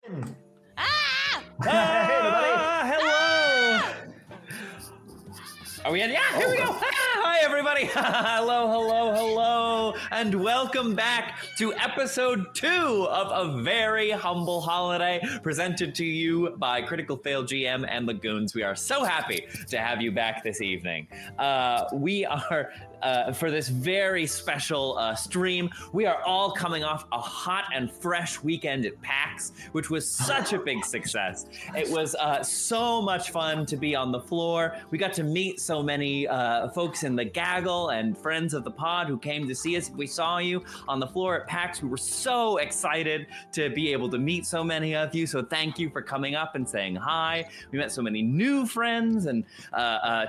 Hey, everybody! Hello! Are we in? Yeah, here we go! Hi, everybody! Hello, and welcome back to episode 2 of A Very Humble Holiday, presented to you by CriticalFayleDM and the Goons. We are so happy to have you back this evening. We are, for this very special stream, we are all coming off a hot and fresh weekend at PAX, which was such a big success. It was so much fun to be on the floor. We got to meet so many folks in the gaggle and friends of the pod who came to see us. We saw you on the floor at PAX. We were so excited to be able to meet so many of you. So thank you for coming up and saying hi. We met so many new friends and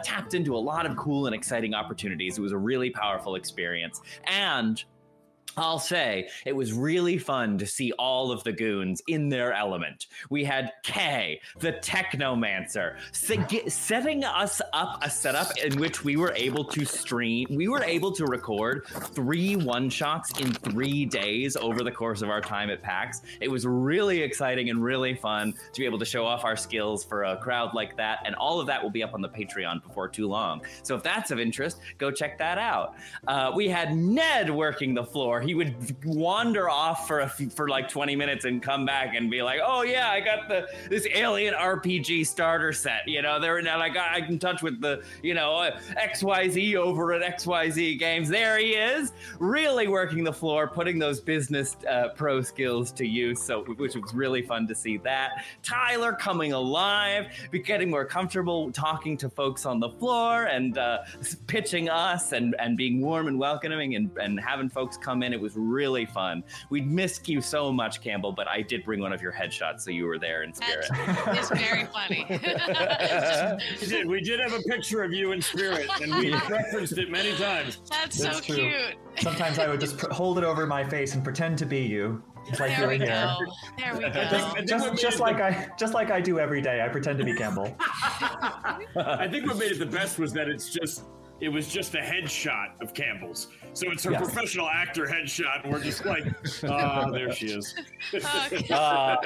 tapped into a lot of cool and exciting opportunities. It was a really powerful experience. And I'll say it was really fun to see all of the goons in their element. We had Kay, the Technomancer, setting us up a setup in which we were able to stream. We were able to record 3 one-shots in 3 days over the course of our time at PAX. It was really exciting and really fun to be able to show off our skills for a crowd like that. And all of that will be up on the Patreon before too long. So if that's of interest, go check that out. We had Ned working the floor. He would wander off for like 20 minutes and come back and be like, "Oh yeah, I got this alien RPG starter set. You know, I got in touch with the XYZ over at XYZ Games. There he is, really working the floor, putting those business pro skills to use. So, which was really fun to see that. Tyler coming alive, getting more comfortable talking to folks on the floor and pitching us and being warm and welcoming and having folks come in. It was really fun. We missed you so much, Campbell, but I did bring one of your headshots, so you were there in spirit. It's very funny. We did have a picture of you in spirit, and we referenced it many times. That's so true. cute. Sometimes I would just hold it over my face and pretend to be you. It's like There we you're here. go. There we go. Just like I do every day. I pretend to be Campbell. I think what made it the best was that it was just a headshot of Campbell's. So it's her professional actor headshot, and we're just like, there she is. I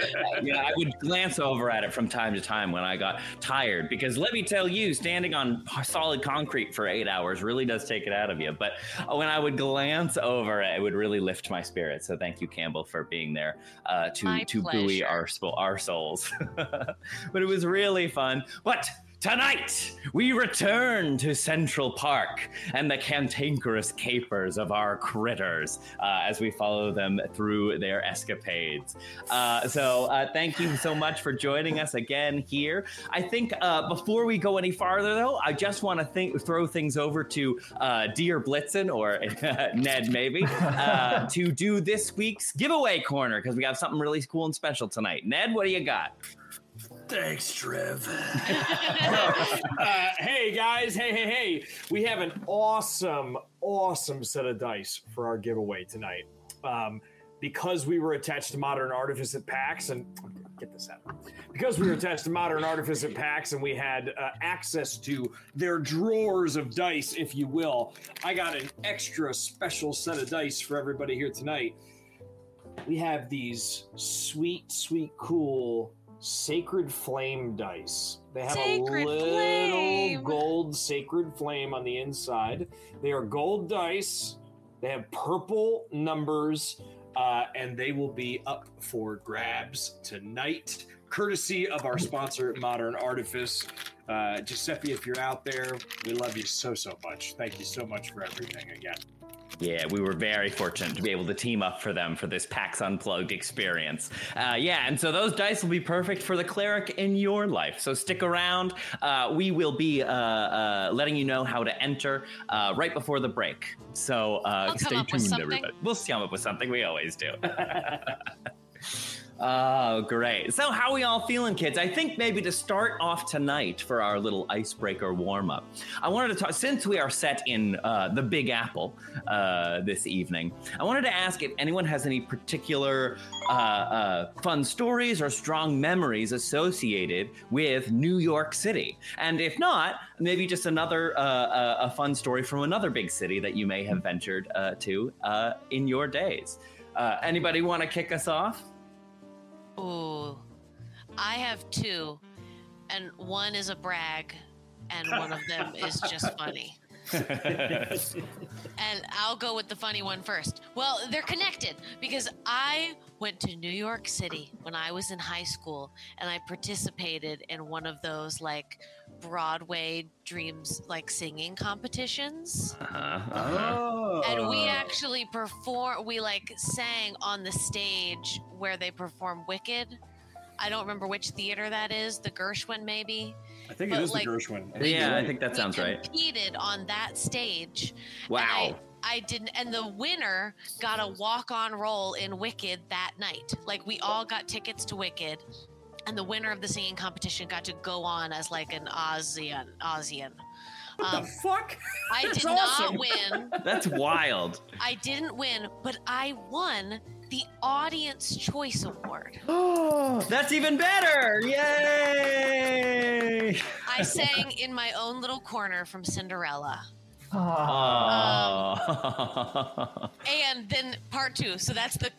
would glance over at it from time to time when I got tired, because let me tell you, standing on solid concrete for 8 hours really does take it out of you. But when I would glance over it, it would really lift my spirits. So thank you, Campbell, for being there to buoy our souls. But it was really fun. But tonight, we return to Central Park and the cantankerous capers of our critters as we follow them through their escapades. So thank you so much for joining us again here. I think before we go any farther, though, I just want to throw things over to Dear Blitzen, or Ned maybe, to do this week's giveaway corner, because we have something really cool and special tonight. Ned, what do you got? Thanks, Trev. Hey, guys. Hey. We have an awesome set of dice for our giveaway tonight. Because we were attached to Modern Artifice at PAX, and get this out. Because we were attached to Modern Artifice at PAX and we had access to their drawers of dice, if you will, I got an extra special set of dice for everybody here tonight. We have these sweet, cool Sacred Flame dice. They have a little gold Sacred Flame on the inside. They are gold dice. They have purple numbers, and they will be up for grabs tonight, courtesy of our sponsor, Modern Artifice. Giuseppe, if you're out there, we love you so much. Thank you so much for everything again. Yeah, we were very fortunate to be able to team up for them for this PAX Unplugged experience. And so those dice will be perfect for the cleric in your life. So stick around. We will be letting you know how to enter right before the break. So stay tuned, everybody. We'll come up with something. We always do. Oh, great. So how are we all feeling, kids? I think maybe to start off tonight for our little icebreaker warm-up, I wanted to talk, since we are set in the Big Apple this evening, I wanted to ask if anyone has any particular fun stories or strong memories associated with New York City. And if not, maybe just another a fun story from another big city that you may have ventured to in your days. Anybody want to kick us off? Ooh, I have two, and one is a brag, and one of them is just funny. And I'll go with the funny one first. Well, they're connected because I went to New York City when I was in high school, and I participated in one of those like Broadway Dreams like singing competitions. Oh. And we actually we like sang on the stage where they perform Wicked. I don't remember which theater that is, the Gershwin maybe. I think it is the Gershwin. Yeah, I think that sounds right. We competed on that stage. Wow. I didn't, and the winner got a walk-on role in Wicked that night. Like we all got tickets to Wicked, and the winner of the singing competition got to go on as like an Aussian. What the fuck? I That's did awesome. not win. That's wild. I didn't win, but I won the Audience Choice Award. Oh, that's even better! Yay! I sang in my own little corner from Cinderella. Oh. And then part two. So that's the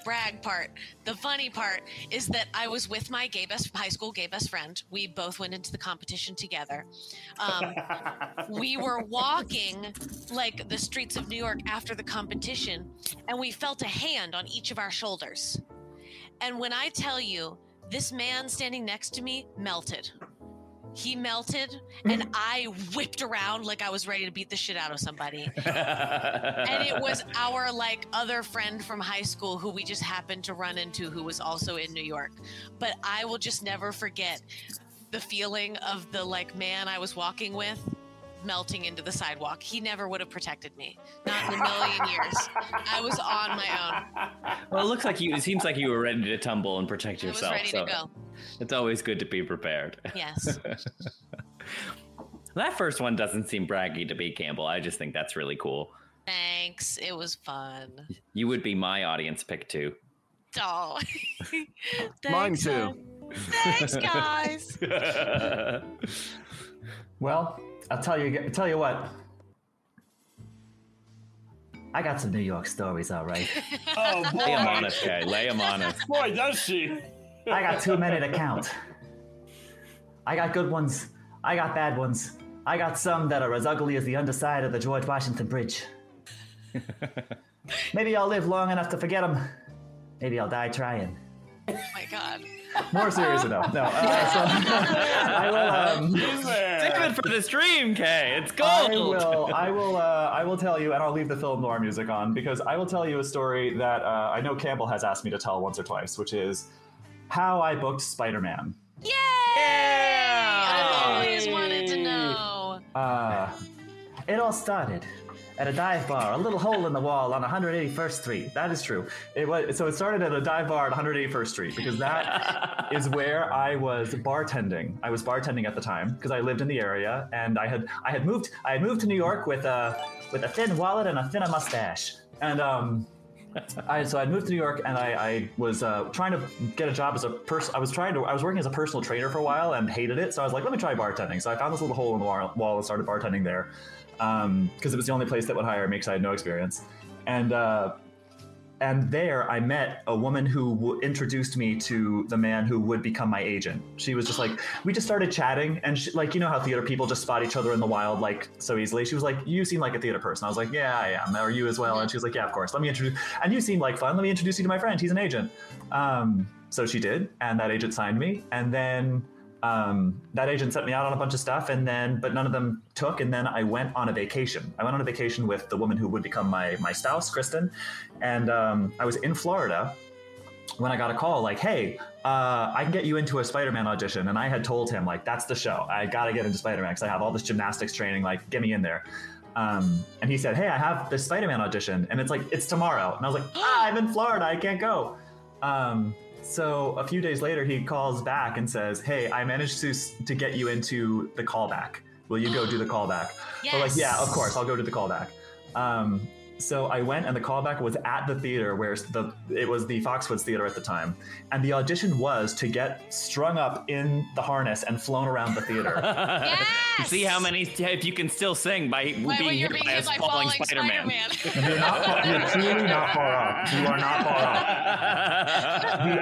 brag part. The funny part is that I was with my high school gay best friend. We both went into the competition together. We were walking like the streets of New York after the competition, and we felt a hand on each of our shoulders. And when I tell you, this man standing next to me melted. He melted, and I whipped around like I was ready to beat the shit out of somebody. And it was our like other friend from high school who we just happened to run into, who was also in New York. But I will just never forget the feeling of the like man I was walking with melting into the sidewalk. He never would have protected me. Not in a million years. I was on my own. Well, it seems like you were ready to tumble and protect yourself. I was ready to go. It's always good to be prepared. Yes. That first one doesn't seem braggy to me, Campbell. I just think that's really cool. Thanks. It was fun. You would be my audience pick too. Oh. Mine Thanks, too. Thanks, guys. Well, I'll tell you what. I got some New York stories, all right. Oh boy. Lay 'em on us, guy. Lay 'em on us. Boy, does she. I got too many to count. I got good ones. I got bad ones. I got some that are as ugly as the underside of the George Washington Bridge. Maybe I'll live long enough to forget them. Maybe I'll die trying. Oh my God. More serious enough. No. So I will. Save it for the stream, Kay. It's gold. I will tell you, and I'll leave the film noir music on because I will tell you a story that I know Campbell has asked me to tell once or twice, which is how I booked Spider-Man. Yay! Yeah! I've always wanted to know. It all started at a dive bar, a little hole in the wall on 181st Street. That is true. It started at a dive bar at 181st Street because that is where I was bartending. I was bartending at the time because I lived in the area, and I had moved to New York with a thin wallet and a thinner mustache. And so I'd moved to New York, and I was trying to get a job as a person. I was working as a personal trainer for a while and hated it. So I was like, let me try bartending. So I found this little hole in the wall and started bartending there. Because it was the only place that would hire me because I had no experience. And there I met a woman who introduced me to the man who would become my agent. She was just like, we just started chatting, and she, like, you know how theater people just spot each other in the wild like so easily. She was like, you seem like a theater person. I was like, yeah, I am. Are you as well? And she was like, yeah, of course. Let me introduce, and you seem like fun. Let me introduce you to my friend. He's an agent. So she did, and that agent signed me, and then that agent sent me out on a bunch of stuff, but none of them took. And then I went on a vacation. I went on a vacation with the woman who would become my spouse, Kristen. And I was in Florida when I got a call like, hey, I can get you into a Spider-Man audition. And I had told him, like, that's the show. I got to get into Spider-Man because I have all this gymnastics training. Like, get me in there. And he said, hey, I have this Spider-Man audition. And it's like, it's tomorrow. And I was like, I'm in Florida. I can't go. So a few days later, he calls back and says, hey, I managed to get you into the callback. Will you go do the callback? Yes. We're like, yeah, of course, I'll go do the callback. So I went, and the callback was at the theater where it was the Foxwoods Theater at the time, and the audition was to get strung up in the harness and flown around the theater. Yes! See how many, if you can still sing by being hit by a falling Spider-Man. You're truly not far off. You are not far off.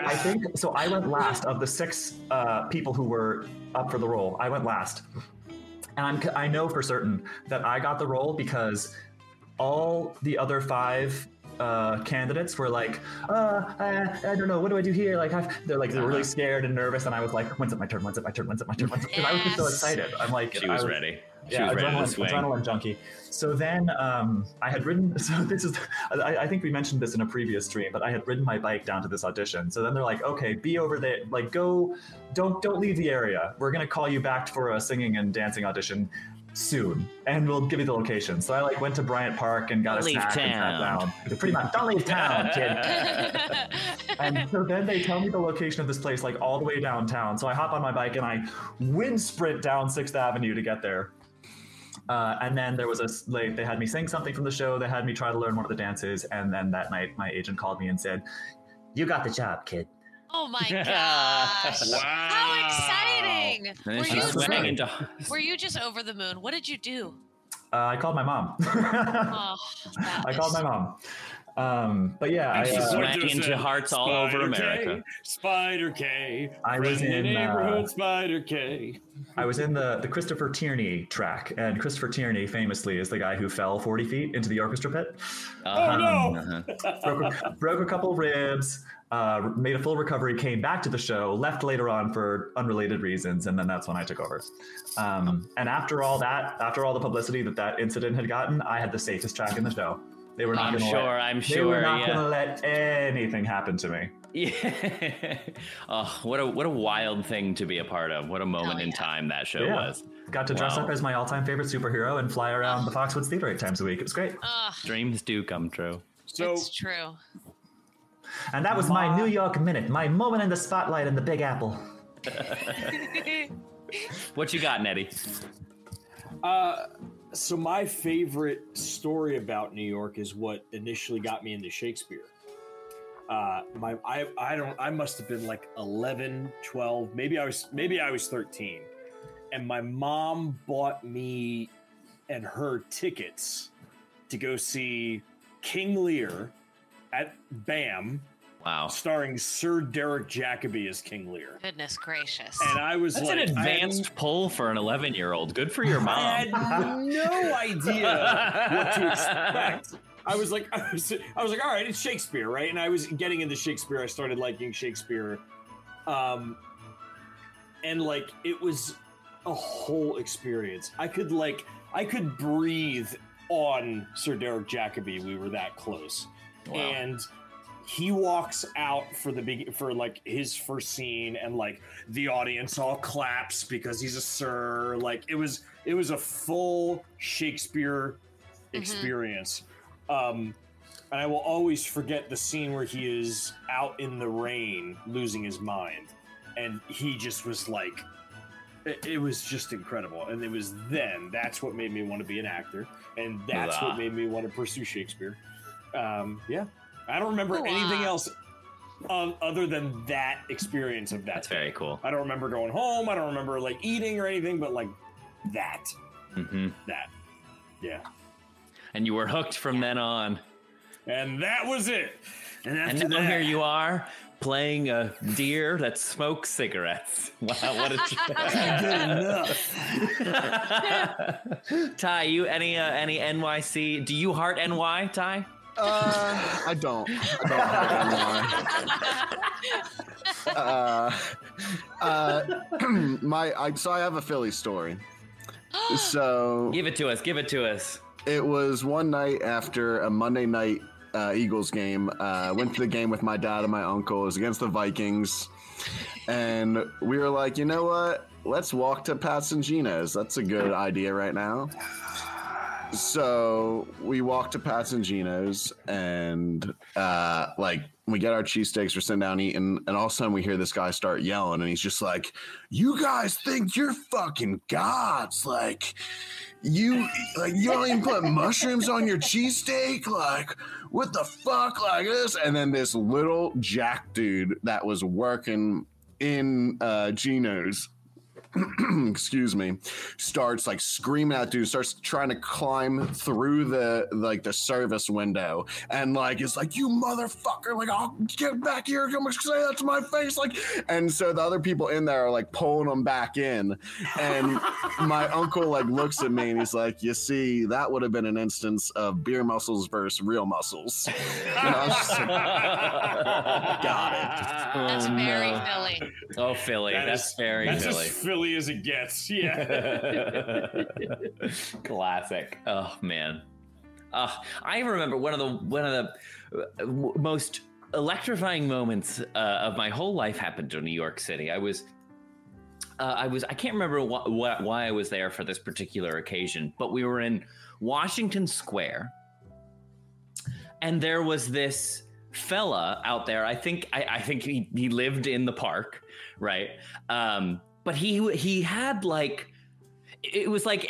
I think so. I went last of the 6 people who were up for the role. I went last, and I know for certain that I got the role because all the other 5 candidates were like, I don't know, what do I do here? Like, they're really scared and nervous, and I was like, when's it my turn? When's it my turn? When's it my turn? Because I was just so excited. I'm like, she was ready. Yeah, adrenaline junkie. So then I had ridden. So this is, I think we mentioned this in a previous stream, but I had ridden my bike down to this audition. So then they're like, okay, be over there. Like, go, don't leave the area. We're gonna call you back for a singing and dancing audition soon, and we'll give you the location. So I went to Bryant Park and got a snack and sat down. Pretty much, don't leave town, kid. And so then they tell me the location of this place, like all the way downtown. So I hop on my bike and I wind sprint down 6th Avenue to get there. And then there was they had me sing something from the show. They had me try to learn one of the dances, and then that night my agent called me and said, "You got the job, kid." Oh my gosh! Wow. How exciting! Were you just over the moon? What did you do? I called my mom. I called my mom. But yeah, I swang into hearts all over America. Spider K. I was in the neighborhood. Spider K. I was in the Christopher Tierney track, and Christopher Tierney famously is the guy who fell 40 feet into the orchestra pit. Oh no! Broke a couple ribs. Made a full recovery, came back to the show, left later on for unrelated reasons, and then that's when I took over. And after all the publicity that incident had gotten, I had the safest track in the show. They were not going to let anything happen to me. Yeah. Oh, what a wild thing to be a part of. What a moment in time that show was. Got to dress up as my all-time favorite superhero and fly around the Foxwoods Theater 8 times a week. It was great. Dreams do come true. So it's true. And that was my New York minute, my moment in the spotlight in the Big Apple. What you got, Nettie? So my favorite story about New York is what initially got me into Shakespeare. I must have been like 11, 12, maybe I was 13. And my mom bought me and her tickets to go see King Lear at BAM. Wow. Starring Sir Derek Jacobi as King Lear. Goodness gracious. And I was That's an advanced pull for an 11-year-old. Good for your mom. I had no idea what to expect. I was like, all right, it's Shakespeare, right? And I was getting into Shakespeare. I started liking Shakespeare. And like, it was a whole experience. I could breathe on Sir Derek Jacobi. We were that close. Wow. And he walks out for like his first scene, and like the audience all claps because he's a sir. Like it was a full Shakespeare experience. And I will always forget the scene where he is out in the rain losing his mind, and he just was like, it was just incredible. And it was that's what made me want to be an actor, and that's what made me want to pursue Shakespeare. Yeah. I don't remember anything else other than that experience of that. That's very cool. I don't remember going home. I don't remember like eating or anything, but like that. Mm-hmm. That. Yeah. And you were hooked from then on. And that was it. And now here you are playing a deer that smokes cigarettes. Wow, what a good enough. Ty, you any NYC? Do you heart NY, Ty? I don't so I have a Philly story. So give it to us. It was one night after a Monday night Eagles game. Went to the game with my dad and my uncle. It was against the Vikings, and we were like, you know what? Let's walk to Pat's and Gina's. That's a good idea right now. So we walk to Pat's and Gino's, and we get our cheesesteaks, we're sitting down eating, and all of a sudden we hear this guy start yelling, and he's just like, "You guys think you're fucking gods? Like, you don't even put mushrooms on your cheesesteak? Like, what the fuck? Like this?" And then this little jack dude that was working in Gino's, excuse me, starts like screaming at dude, starts trying to climb through the service window, and like it's like, "You motherfucker, like I'll get back here, come say that to my face," like, and so the other people in there are like pulling him back in, and my uncle like looks at me and he's like, "You see, that would have been an instance of beer muscles versus real muscles." And I was just like, got it. That's very Philly. Oh, Philly. That's very That's Philly. as Philly as it gets. Yeah. Classic. Oh man. I remember one of the most electrifying moments of my whole life happened in New York City. I can't remember why I was there for this particular occasion, but we were in Washington Square, and there was this fella out there. I think he lived in the park, right? But he had like, it was like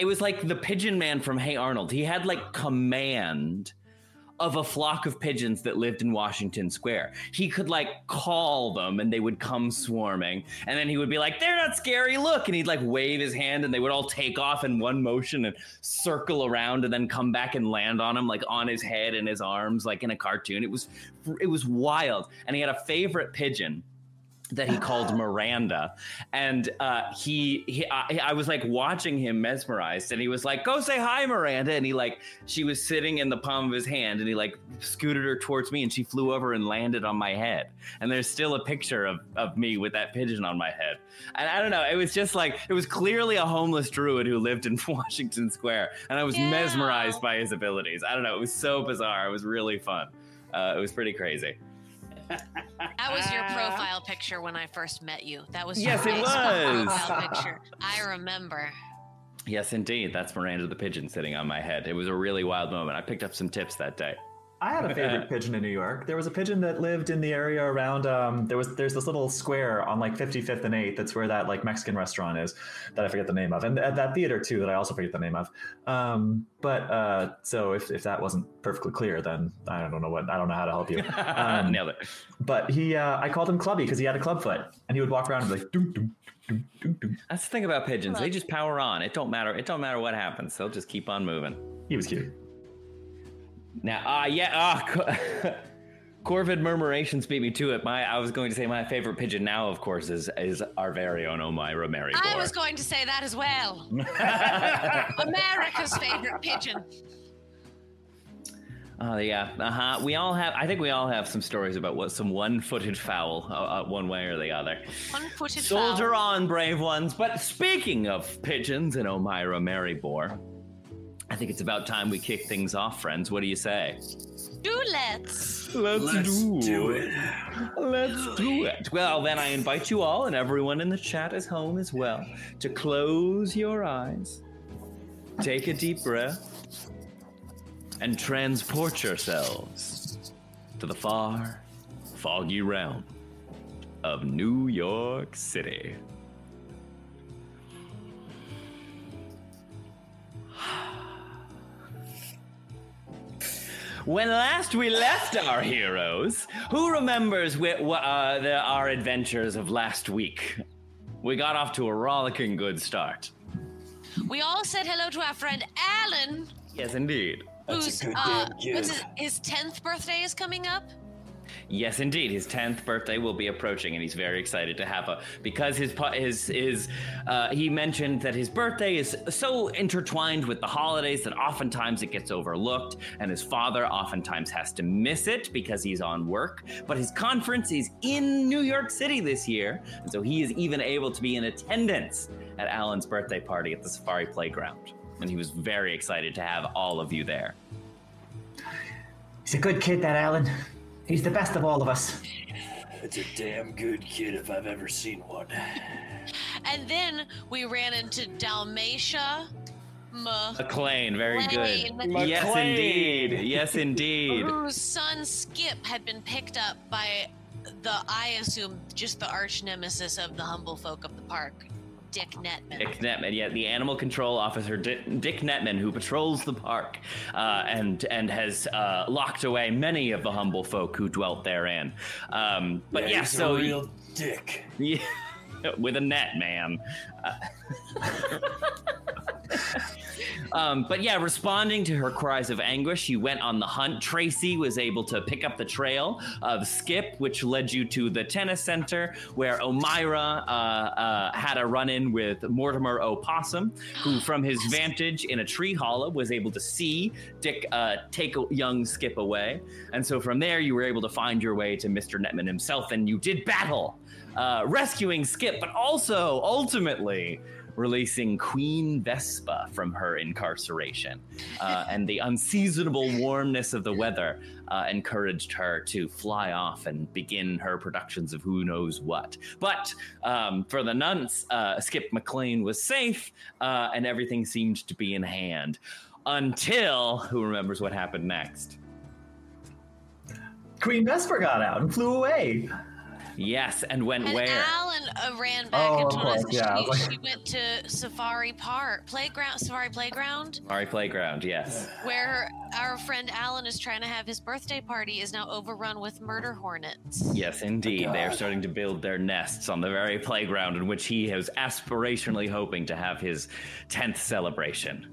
the Pigeon Man from Hey Arnold. He had like command of a flock of pigeons that lived in Washington Square. He could like call them and they would come swarming, and then he would be like, "They're not scary, look," and he'd like wave his hand and they would all take off in one motion and circle around and then come back and land on him, like on his head and his arms, like in a cartoon. It was wild. And he had a favorite pigeon that he called Miranda, and I was like watching him mesmerized, and he was like, "Go say hi, Miranda," and she was sitting in the palm of his hand, and he like scooted her towards me, and she flew over and landed on my head, and there's still a picture of me with that pigeon on my head. And I don't know, it was just like, it was clearly a homeless druid who lived in Washington Square, and I was mesmerized by his abilities. I don't know, it was so bizarre. It was really fun. It was pretty crazy. That was your profile picture when I first met you. That was Yes, your it Facebook was. profile picture. I remember. Yes, indeed. That's Miranda the pigeon sitting on my head. It was a really wild moment. I picked up some tips that day. I had a favorite pigeon in New York. There was a pigeon that lived in the area around. There's this little square on like 55th and 8th. That's where that like Mexican restaurant is, that I forget the name of, and at that theater too that I also forget the name of. So if that wasn't perfectly clear, then I don't know how to help you. Nailed it. But I called him Clubby because he had a club foot, and he would walk around and be like, doom, doom, doom, doom, doom. That's the thing about pigeons. They just power on. It don't matter what happens. They'll just keep on moving. He was cute. Now, Corvid Murmurations beat me to it. I was going to say my favorite pigeon now, of course, is our very own Omirah Merryboar. I was going to say that as well. America's favorite pigeon. Oh yeah, I think we all have some stories about some one-footed fowl, one way or the other. One-footed Soldier fowl. on, brave ones. But speaking of pigeons and Omirah Merryboar, I think it's about time we kick things off, friends. What do you say? Let's do it. Let's do it. Well, then I invite you all, and everyone in the chat is home as well, to close your eyes, take a deep breath, and transport yourselves to the far, foggy realm of New York City. When last we left our heroes, who remembers our adventures of last week? We got off to a rollicking good start. We all said hello to our friend Alan. Yes, indeed. Whose his 10th birthday is coming up. Yes, indeed. His 10th birthday will be approaching, and he's very excited to have because he mentioned that his birthday is so intertwined with the holidays that oftentimes it gets overlooked, and his father oftentimes has to miss it because he's on work. But his conference is in New York City this year, and so he is even able to be in attendance at Alan's birthday party at the Safari Playground, and he was very excited to have all of you there. He's a good kid, that Alan. He's the best of all of us. That's a damn good kid if I've ever seen one. And then we ran into Dalmatia, McLean, very good. McLean. Yes, indeed. Yes, indeed. Whose son Skip had been picked up by I assume, just the arch nemesis of the humble folk of the park, Dick Netman. Dick Netman, yeah, the animal control officer, Dick Netman, who patrols the park and has locked away many of the humble folk who dwelt therein. But yeah, he's so a real dick. Yeah, with a net, man. But yeah, responding to her cries of anguish, you went on the hunt. Tracy was able to pick up the trail of Skip, which led you to the tennis center, where Omirah had a run-in with Mortimer Opossum, who from his vantage in a tree hollow was able to see Dick take young Skip away. And so from there, you were able to find your way to Mr. Netman himself, and you did battle, rescuing Skip, but also, ultimately, releasing Queen Vespa from her incarceration. And the unseasonable warmness of the weather encouraged her to fly off and begin her productions of who knows what. But for the nonce, Skip McLean was safe, and everything seemed to be in hand. Until, who remembers what happened next? Queen Vesper got out and flew away. Yes, and went And where? Alan ran back and told us yeah. she went to Safari Playground, Yes. where our friend Alan is trying to have his birthday party is now overrun with murder hornets. Yes, indeed. They are starting to build their nests on the very playground in which he is aspirationally hoping to have his 10th celebration.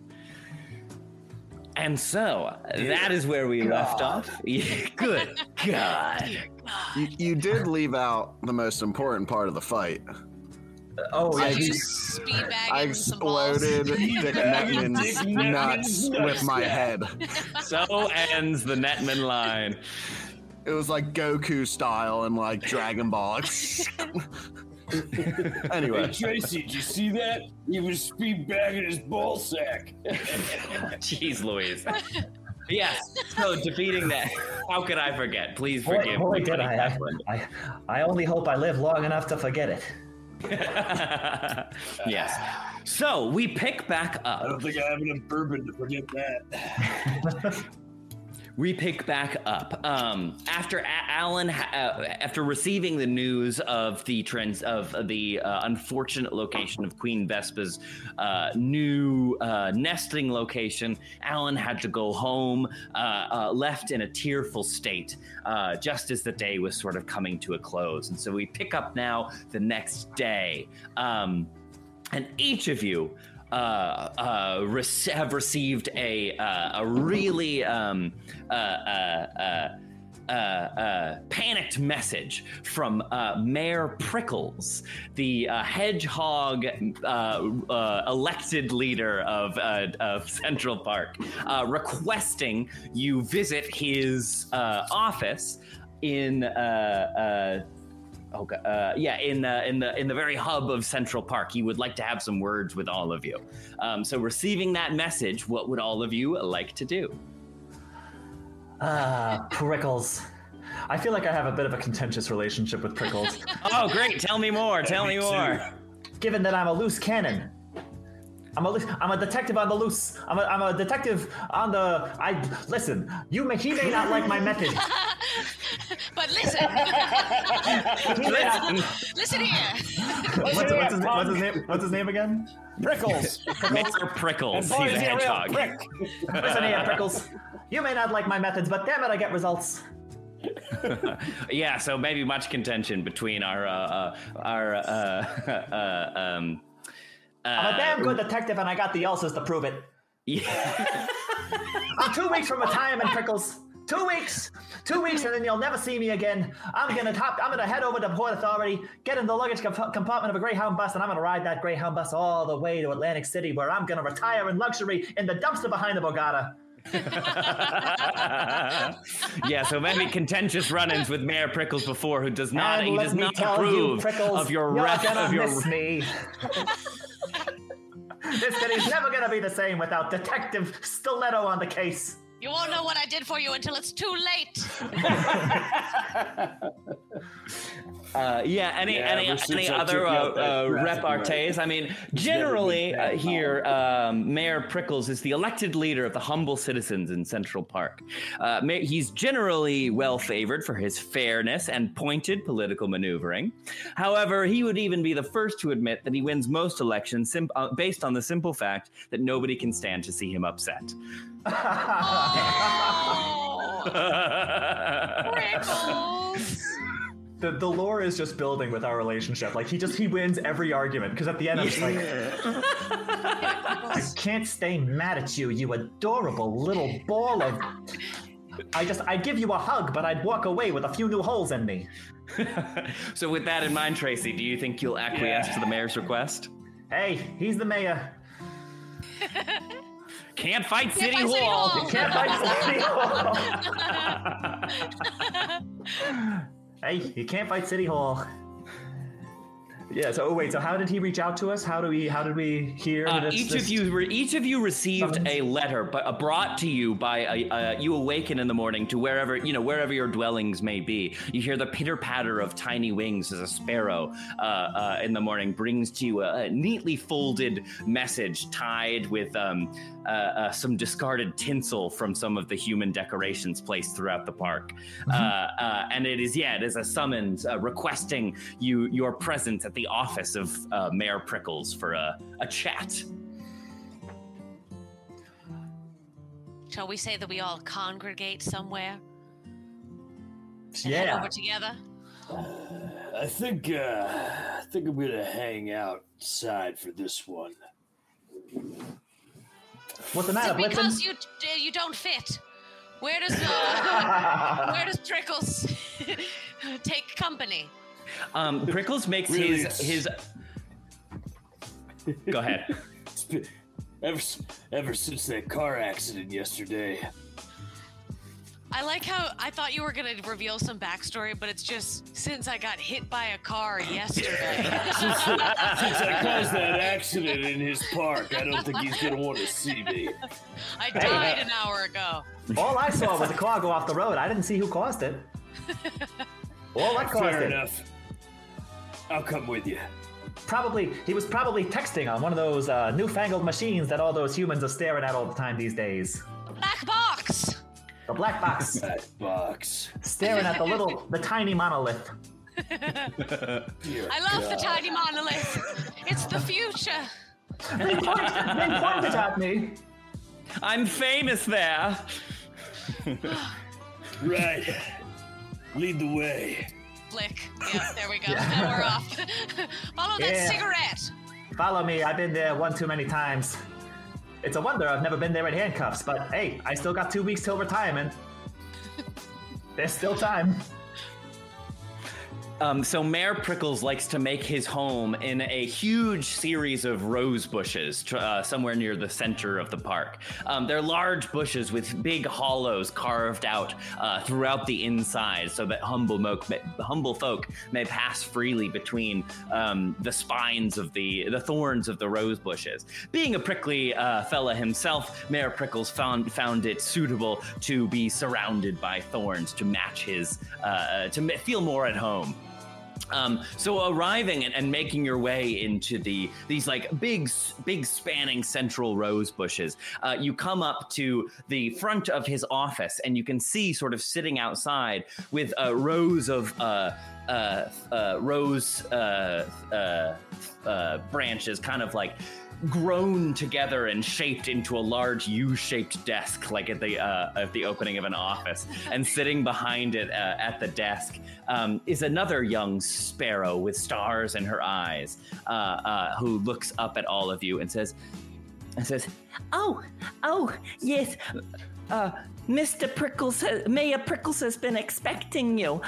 And so, that is where we left off. Good God. You did leave out the most important part of the fight. I exploded Dick Netman's nuts with my head. So ends the Netman line. It was like Goku style and like Dragon Ball. Anyway. Hey, Tracy, did you see that? He was speed bagging his ball sack. Jeez Louise. Yes, so defeating that. How could I forget? Please forgive me. Did I only hope I live long enough to forget it. Yes. So we pick back up. I don't think I have enough bourbon to forget that. We pick back up after Alan, after receiving the news of the unfortunate location of Queen Vespa's new nesting location. Alan had to go home, left in a tearful state, just as the day was sort of coming to a close. And so we pick up now the next day, and each of you have received a really panicked message from Mayor Prickles, the hedgehog elected leader of Central Park, requesting you visit his office in in the very hub of Central Park. He would like to have some words with all of you. So receiving that message, what would all of you like to do? Prickles. I feel like I have a bit of a contentious relationship with Prickles. Oh, great. Tell me more. Tell me more. Given that I'm a loose cannon. I'm a detective on the loose. I'm a detective on the. Listen. He may not like my method. But listen. Listen here. What's his name again? Prickles. Mr. Prickles. And boy, He's a is he a real hedgehog. prick. Listen here, Prickles. You may not like my methods, but damn it, I get results. Yeah, so maybe much contention between our I'm a damn good detective, and I got the ulcers to prove it. Yeah. I'm 2 weeks from retirement, Prickles. 2 weeks. 2 weeks, and then you'll never see me again. I'm gonna head over to Port Authority, get in the luggage compartment of a Greyhound bus, and I'm gonna ride that Greyhound bus all the way to Atlantic City, where I'm gonna retire in luxury in the dumpster behind the Borgata. Yeah, so maybe contentious run-ins with Mayor Prickles before, who does not approve Prickles, of your miss me. This city's never gonna be the same without Detective Stiletto on the case. You won't know what I did for you until it's too late. Any other repartees? I mean, generally here, Mayor Prickles is the elected leader of the humble citizens in Central Park. He's generally well favored for his fairness and pointed political maneuvering. However, he would even be the first to admit that he wins most elections based on the simple fact that nobody can stand to see him upset. Prickles. The lore is just building with our relationship. Like he wins every argument because at the end I'm just like, I can't stay mad at you, you adorable little ball of. I'd give you a hug, but I'd walk away with a few new holes in me. So with that in mind, Tracy, do you think you'll acquiesce to the mayor's request? Hey, he's the mayor. Can't fight City Hall. You can't fight City Hall. Hey, you can't fight City Hall. Yeah. So wait. So how did he reach out to us? How did we hear? Each of you received a letter, but brought to you by you awaken in the morning to wherever your dwellings may be. You hear the pitter patter of tiny wings as a sparrow in the morning brings to you a neatly folded message tied with some discarded tinsel from some of the human decorations placed throughout the park. And it is a summons requesting your presence at the office of Mayor Prickles for a chat. Shall we say that we all congregate somewhere? Yeah. Head over together? I think I'm gonna hang outside for this one. What's the matter, Blitzen? Because you don't fit. Where does Prickles take company? Prickles makes his. Go ahead. Ever since that car accident yesterday. I like how I thought you were going to reveal some backstory, but it's just since I got hit by a car yesterday. Since I caused that accident in his park, I don't think he's going to want to see me. I died an hour ago. All I saw was a car go off the road. I didn't see who caused it. All I caused Fair it. enough. I'll come with you. He was probably texting on one of those newfangled machines that all those humans are staring at all the time these days. The black box. The black box. That box. Staring at the tiny monolith. I love the tiny monolith. It's the future. They pointed at me. I'm famous there. Right. Lead the way. Flick. Yeah, there we go. Now we're off. Follow that cigarette. Follow me. I've been there one too many times. It's a wonder I've never been there in handcuffs, but hey, I still got 2 weeks till retirement. There's still time. So Mayor Prickles likes to make his home in a huge series of rose bushes somewhere near the center of the park. They're large bushes with big hollows carved out throughout the inside so that humble folk may pass freely between the spines of the thorns of the rose bushes. Being a prickly fella himself, Mayor Prickles found it suitable to be surrounded by thorns to match his, to feel more at home. So arriving and making your way into these like big spanning central rose bushes, you come up to the front of his office and you can see sort of sitting outside with rows of branches kind of like grown together and shaped into a large U-shaped desk, like at the opening of an office. And sitting behind it at the desk is another young sparrow with stars in her eyes, who looks up at all of you and says, "Oh, yes. Mr. Prickles, Mayor Prickles has been expecting you.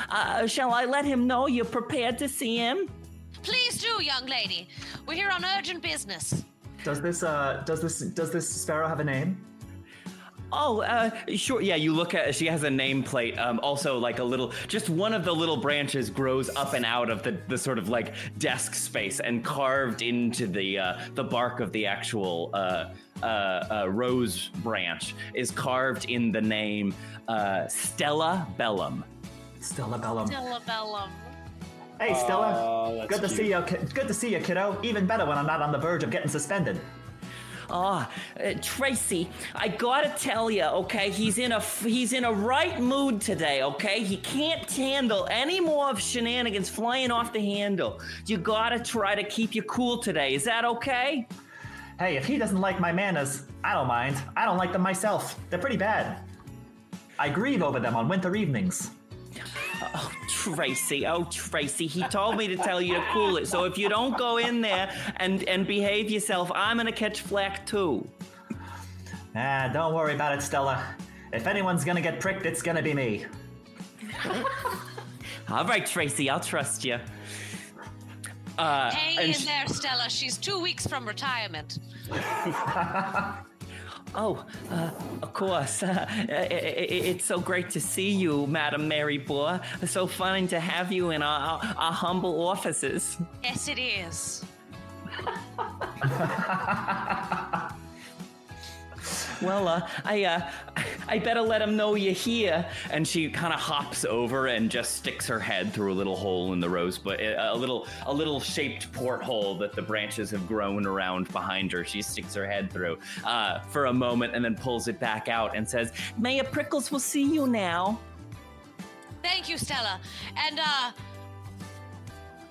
Shall I let him know you're prepared to see him?" Please do, young lady. We're here on urgent business. Does this sparrow have a name? Oh, sure. Yeah, you look at. She has a nameplate. Also, like a little, just one of the little branches grows up and out of the sort of like desk space, and carved into the bark of the actual rose branch is carved in the name Stella Bellum. Stella Bellum. Stella Bellum. Hey, Stella. that's Good to see you. Good to see you, kiddo. Even better when I'm not on the verge of getting suspended. Tracy, I gotta tell you, okay, he's in a right mood today, okay? He can't handle any more of shenanigans flying off the handle. You gotta try to keep you cool today. Is that okay? Hey, if he doesn't like my manners, I don't mind. I don't like them myself. They're pretty bad. I grieve over them on winter evenings. Oh, Tracy, he told me to tell you to cool it. So if you don't go in there and behave yourself, I'm gonna catch flack too. Don't worry about it, Stella. If anyone's gonna get pricked, it's gonna be me. All right, Tracy, I'll trust you. Hang in there, Stella. She's 2 weeks from retirement. Of course. It's so great to see you, Madam Merryboar. So fun to have you in our humble offices. Yes, it is. Well, I better let him know you're here. And she kind of hops over and just sticks her head through a little hole in the rose, but a little shaped porthole that the branches have grown around behind her. She sticks her head through for a moment and then pulls it back out and says, "Mayor Prickles will see you now." Thank you, Stella. And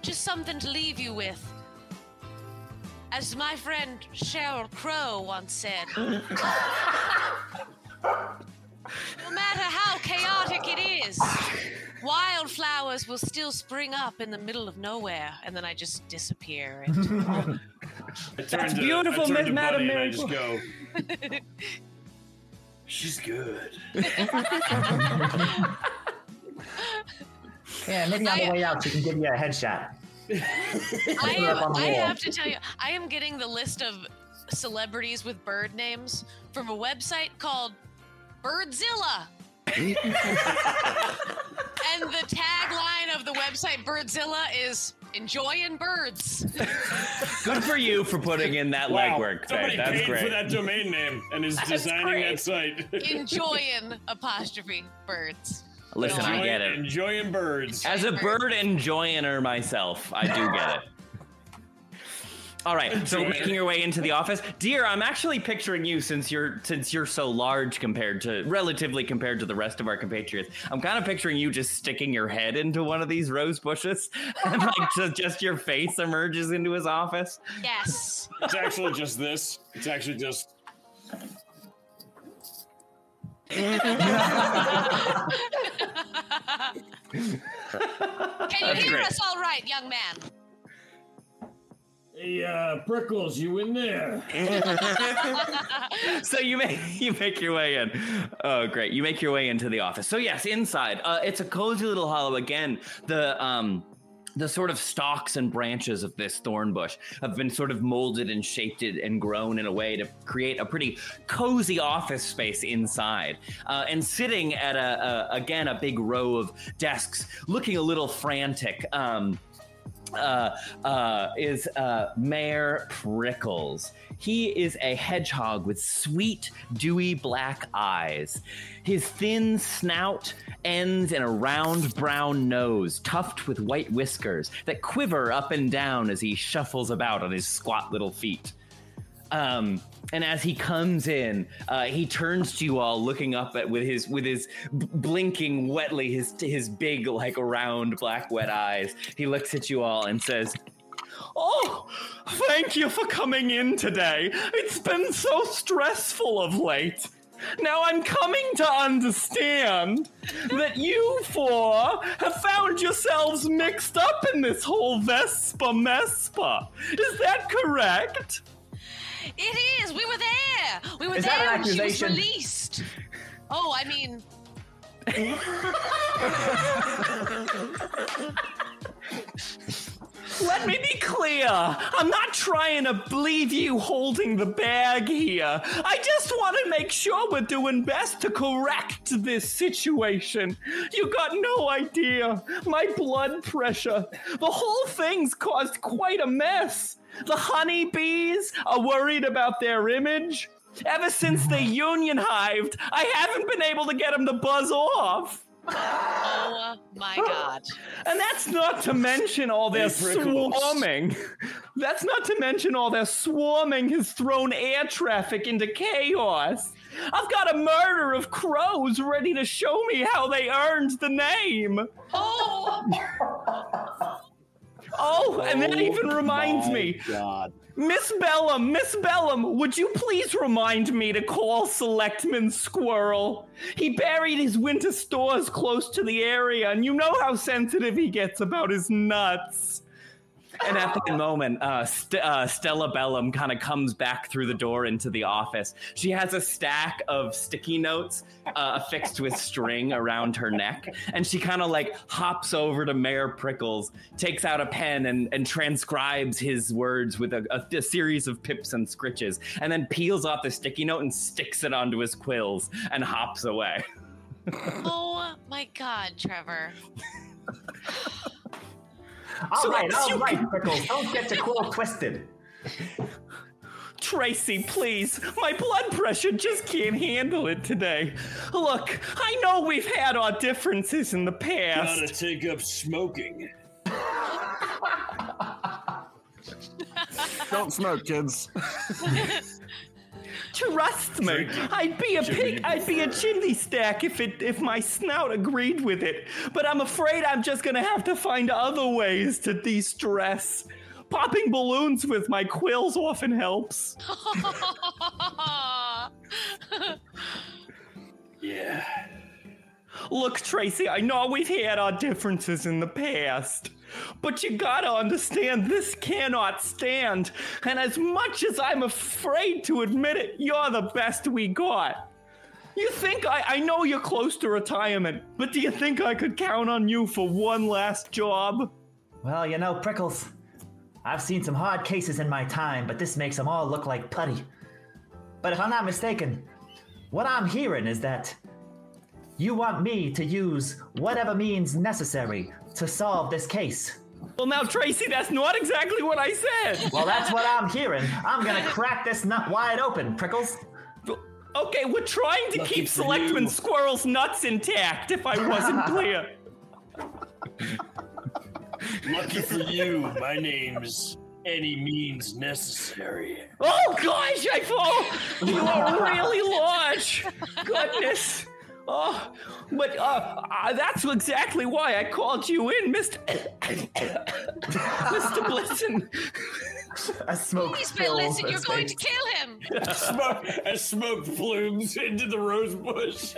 just something to leave you with. As my friend Sheryl Crow once said, no matter how chaotic it is, wildflowers will still spring up in the middle of nowhere. And then I just disappear. That's beautiful, Miss Madam Mary. I just go, she's good. Yeah, maybe on the way out she can give you a headshot. I have to tell you, I am getting the list of celebrities with bird names from a website called Birdzilla. And the tagline of the website Birdzilla is "Enjoying birds." Good for you for putting in that legwork. Somebody That's paid great. for that domain name and is designing that site. Enjoying birds. Listen, I get it. Enjoying birds. As a bird enjoyer myself, I do get it. All right, so making your way into the office, dear. I'm actually picturing you since you're so large relatively compared to the rest of our compatriots. I'm kind of picturing you just sticking your head into one of these rose bushes, and like just your face emerges into his office. Yes. It's actually just this. It's actually just. Can you hear us all right, young man? Hey, Prickles, you in there? So you make your way in. Oh, great! You make your way into the office. So yes, inside, it's a cozy little hollow. Again, the sort of stalks and branches of this thorn bush have been sort of molded and shaped and grown in a way to create a pretty cozy office space inside. And sitting at a big row of desks, looking a little frantic, is Mayor Prickles. He is a hedgehog with sweet, dewy black eyes. His thin snout ends in a round brown nose, tufted with white whiskers that quiver up and down as he shuffles about on his squat little feet. And as he comes in, he turns to you all, looking up with his blinking wetly, his big, like, round black wet eyes. He looks at you all and says, "Oh, thank you for coming in today. It's been so stressful of late. Now I'm coming to understand that you four have found yourselves mixed up in this whole Vespa-Mespa. Is that correct?" It is. We were there. We were Is there that an when she was accusation? released. Oh, I mean. Let me be clear. I'm not trying to leave you holding the bag here. I just want to make sure we're doing best to correct this situation. You got no idea. My blood pressure. The whole thing's caused quite a mess. The honeybees are worried about their image. Ever since they union hived, I haven't been able to get them to buzz off. Oh my god. And that's not to mention all their swarming. That's not to mention all their swarming has thrown air traffic into chaos. I've got a murder of crows ready to show me how they earned the name. Oh, and that even reminds me. God. Miss Bellum, would you please remind me to call Selectman Squirrel? He buried his winter stores close to the area, and you know how sensitive he gets about his nuts. And at that moment, Stella Bellum kind of comes back through the door into the office. She has a stack of sticky notes affixed with string around her neck, and she kind of like hops over to Mayor Prickles, takes out a pen and transcribes his words with a series of pips and scritches, and then peels off the sticky note and sticks it onto his quills and hops away. Oh my god, Trevor. All right, Prickles. Don't get your quill twisted. Tracy, please. My blood pressure just can't handle it today. Look, I know we've had our differences in the past. Gotta take up smoking. Don't smoke, kids. Trust me, I'd be a chimney stack if my snout agreed with it. But I'm afraid I'm just gonna have to find other ways to de-stress. Popping balloons with my quills often helps. Yeah. Look, Tracy, I know we've had our differences in the past, but you gotta understand this cannot stand. And as much as I'm afraid to admit it, you're the best we got. You think I know you're close to retirement, but do you think I could count on you for one last job? Well, you know, Prickles, I've seen some hard cases in my time, but this makes them all look like putty. But if I'm not mistaken, what I'm hearing is that you want me to use whatever means necessary to solve this case. Well, now, Tracy, that's not exactly what I said. Well, that's what I'm hearing. I'm gonna crack this nut wide open, Prickles. Okay, we're trying to keep Selectman Squirrel's nuts intact, if I wasn't clear. Lucky for you, my name's Any Means Necessary. Oh, gosh, I fall. You are really large. Goodness. Oh, but that's exactly why I called you in, Mr. Blitzen. A smoke Please, fills Blitzen, you're his going face. to kill him. Smoke plumes into the rose bush.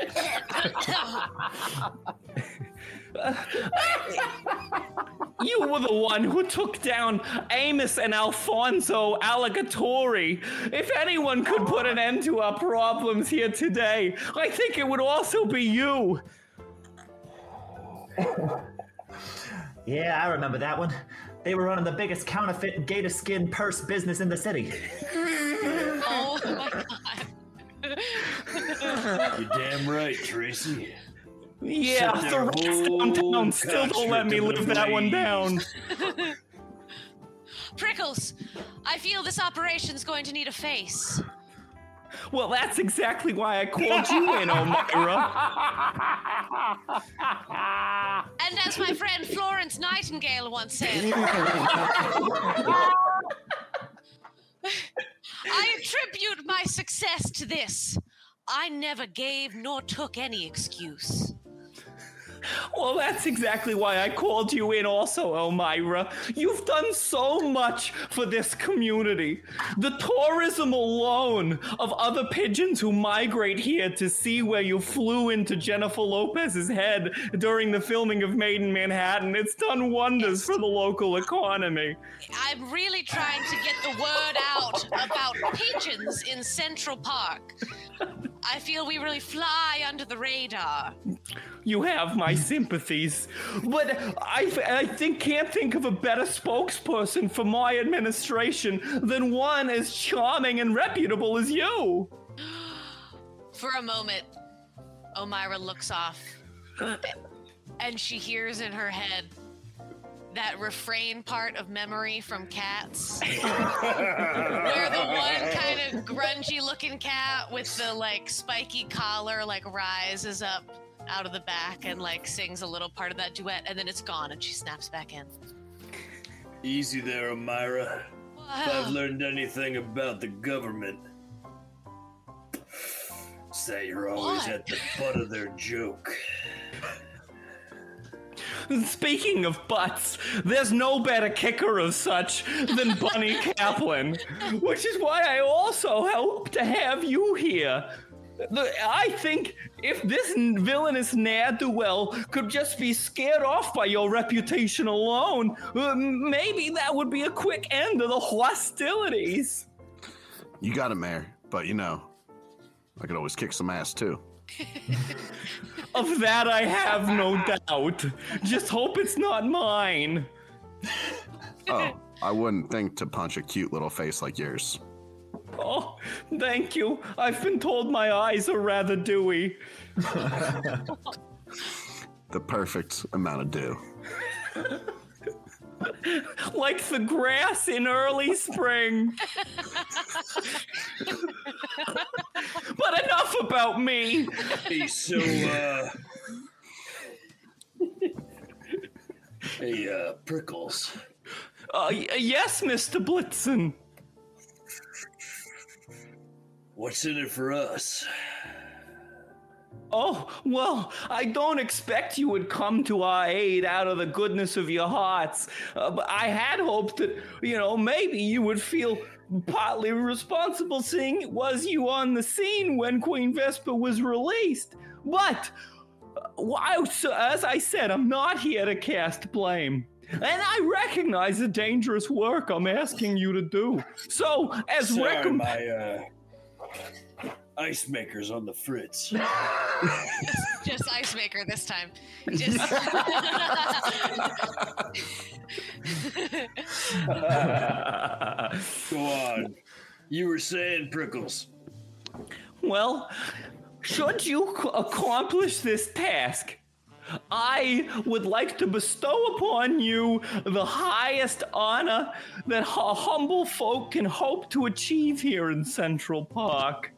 You were the one who took down Amos and Alfonso Alligatori. If anyone could put an end to our problems here today, I think it would also be you. Yeah, I remember that one. They were running the biggest counterfeit gator skin purse business in the city. Oh my god. You're damn right, Tracy. Yeah, Set the their rats whole downtown still don't let me country to live that one down. Prickles, I feel this operation's going to need a face. Well, that's exactly why I called you in, Omirah. And as my friend Florence Nightingale once said, I attribute my success to this. I never gave nor took any excuse. Well, that's exactly why I called you in also, Omirah. You've done so much for this community. The tourism alone of other pigeons who migrate here to see where you flew into Jennifer Lopez's head during the filming of Made in Manhattan. It's done wonders for the local economy. I'm really trying to get the word out about pigeons in Central Park. I feel we really fly under the radar. You have my sympathies, but I can't think of a better spokesperson for my administration than one as charming and reputable as you. For a moment, Omirah looks off, and she hears in her head that refrain part of Memory from Cats, where the one kind of grungy looking cat with the like spiky collar like rises up out of the back and like sings a little part of that duet, and then it's gone, and she snaps back in. Easy there, Omirah. If I've learned anything about the government, it's that you're always at the butt of their joke. Speaking of butts, there's no better kicker of such than Bunny Kaplan, which is why I also hope to have you here. I think if this villainous ne'er-do-well could just be scared off by your reputation alone, maybe that would be a quick end to the hostilities. You got it, Mayor. But, you know, I could always kick some ass, too. Of that I have no doubt. Just hope it's not mine. Oh, I wouldn't think to punch a cute little face like yours. Oh, thank you. I've been told my eyes are rather dewy. The perfect amount of dew. Like the grass in early spring. But enough about me. Hey, so, hey, Prickles. Yes, Mr. Blitzen. What's in it for us? Oh, well, I don't expect you would come to our aid out of the goodness of your hearts. But I had hoped that, maybe you would feel partly responsible seeing it was you on the scene when Queen Vespa was released. But, as I said, I'm not here to cast blame. And I recognize the dangerous work I'm asking you to do. So, as my ice maker's on the fritz. Just ice maker this time. Just Go on. You were saying, Prickles. Well, should you accomplish this task, I would like to bestow upon you the highest honor that humble folk can hope to achieve here in Central Park.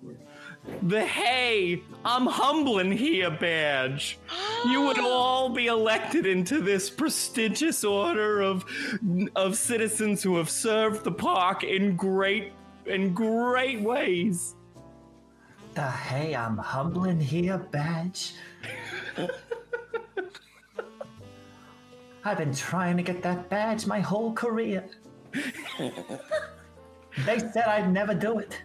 The Hey, I'm Humbling Here badge. You would all be elected into this prestigious order of citizens who have served the park in great ways. The Hey, I'm Humbling Here badge? I've been trying to get that badge my whole career. They said I'd never do it.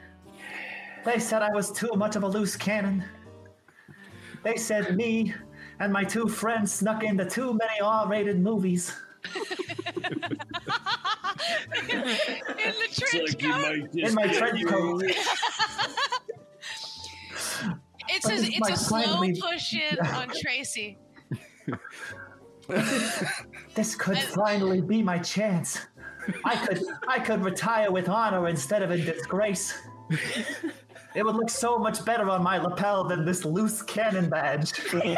They said I was too much of a loose cannon. They said me and my two friends snuck into too many R-rated movies. in the trench coat. In my trench coat. It's a slow push in on Tracy. This could finally be my chance. I could retire with honor instead of in disgrace. It would look so much better on my lapel than this loose cannon badge. I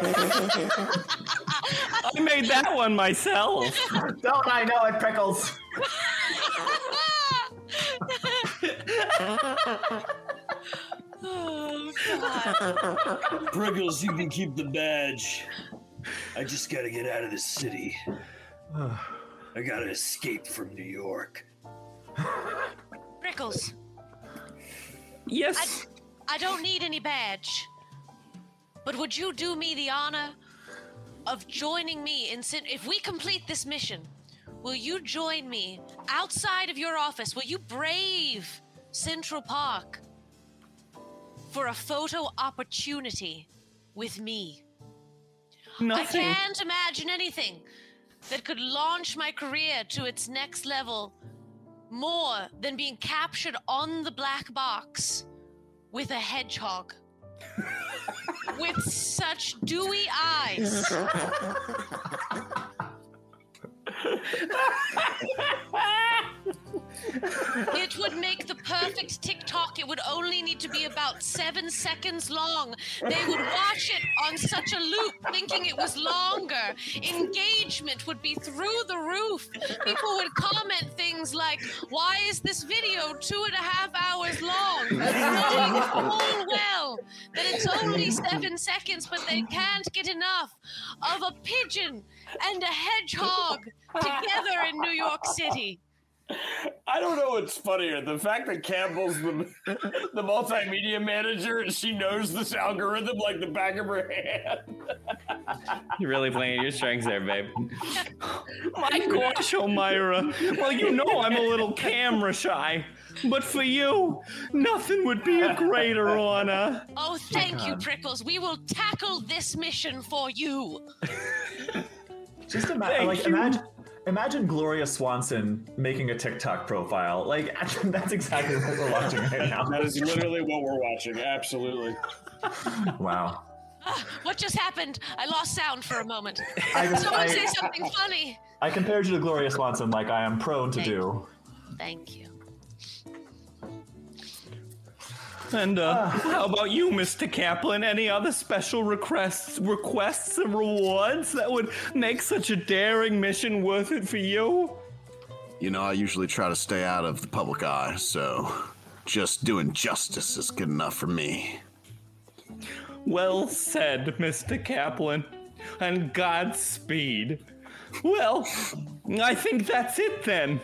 made that one myself. Don't I know it, Prickles? Oh, God. Prickles, you can keep the badge. I just gotta get out of this city. I gotta escape from New York. Prickles. Yes. I don't need any badge. But would you do me the honor of joining me if we complete this mission, will you join me outside of your office? Will you brave Central Park for a photo opportunity with me? Nothing. I can't imagine anything that could launch my career to its next level more than being captured on the black box with a hedgehog with such dewy eyes. It would make the perfect TikTok. It would only need to be about 7 seconds long. They would watch it on such a loop, thinking it was longer. Engagement would be through the roof. People would comment things like, "Why is this video 2.5 hours long?" Knowing full well that it's only 7 seconds, but they can't get enough of a pigeon and a hedgehog together in New York City. I don't know what's funnier, the fact that Campbell's the multimedia manager and she knows this algorithm like the back of her hand. You're really playing your strengths there, babe. My gosh, Omirah. Well, you know I'm a little camera shy, but for you, nothing would be a greater honor. Oh, thank you, Prickles. We will tackle this mission for you. Just Thank you. imagine Gloria Swanson making a TikTok profile. Like, that's exactly what we're watching right now. That is literally what we're watching. Absolutely. Wow. What just happened? I lost sound for a moment. I Someone say something funny. I compared you to Gloria Swanson like I am prone to do. Thank you. And how about you, Mr. Kaplan? Any other special requests and rewards that would make such a daring mission worth it for you? You know, I usually try to stay out of the public eye, so just doing justice is good enough for me. Well said, Mr. Kaplan. And Godspeed. Well, I think that's it then.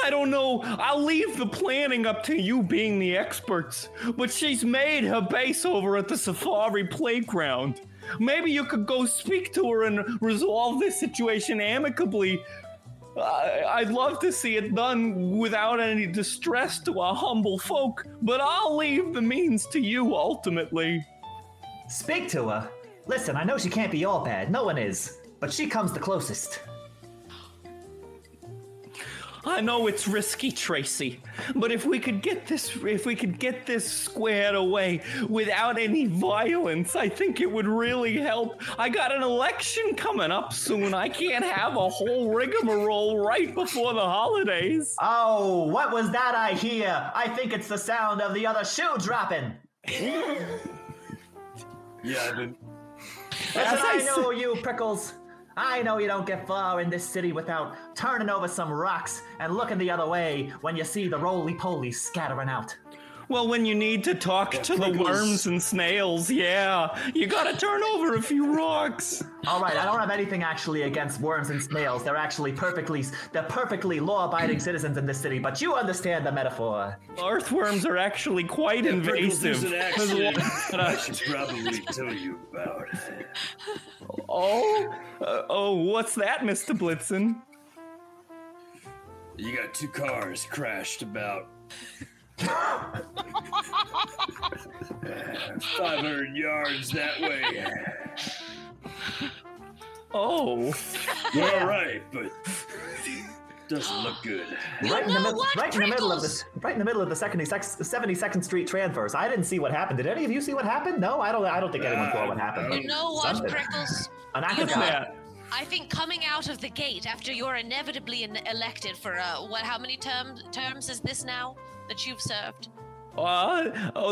I don't know, I'll leave the planning up to you being the experts, but she's made her base over at the Safari Playground. Maybe you could go speak to her and resolve this situation amicably. I'd love to see it done without any distress to our humble folk, but I'll leave the means to you ultimately. Speak to her. Listen, I know she can't be all bad. No one is. But she comes the closest. I know it's risky, Tracy, but if we could get this squared away without any violence, I think it would really help. I got an election coming up soon. I can't have a whole rigmarole right before the holidays. Oh, what was that I hear? I think it's the sound of the other shoe dropping. Yeah, I've been. Listen, I know you, Prickles. I know you don't get far in this city without turning over some rocks and looking the other way when you see the roly-polies scattering out. Well, when you need to talk to the worms and snails, yeah, you gotta turn over a few rocks. All right, I don't have anything actually against worms and snails. They're perfectly law-abiding citizens in this city, but you understand the metaphor. Earthworms are actually quite invasive. There's an accident I should probably tell you about. Oh, what's that, Mr. Blitzen? You got two cars crashed about 500 yards that way. Oh. Yeah. All right, but doesn't look good. Right in the middle of Prickles? right in the middle of the 72nd Street transverse. I didn't see what happened. Did any of you see what happened? No, I don't think anyone saw what happened. You know what, Something. Prickles? An act You of know, God. I think coming out of the gate after you're inevitably elected for how many terms is this now that you've served?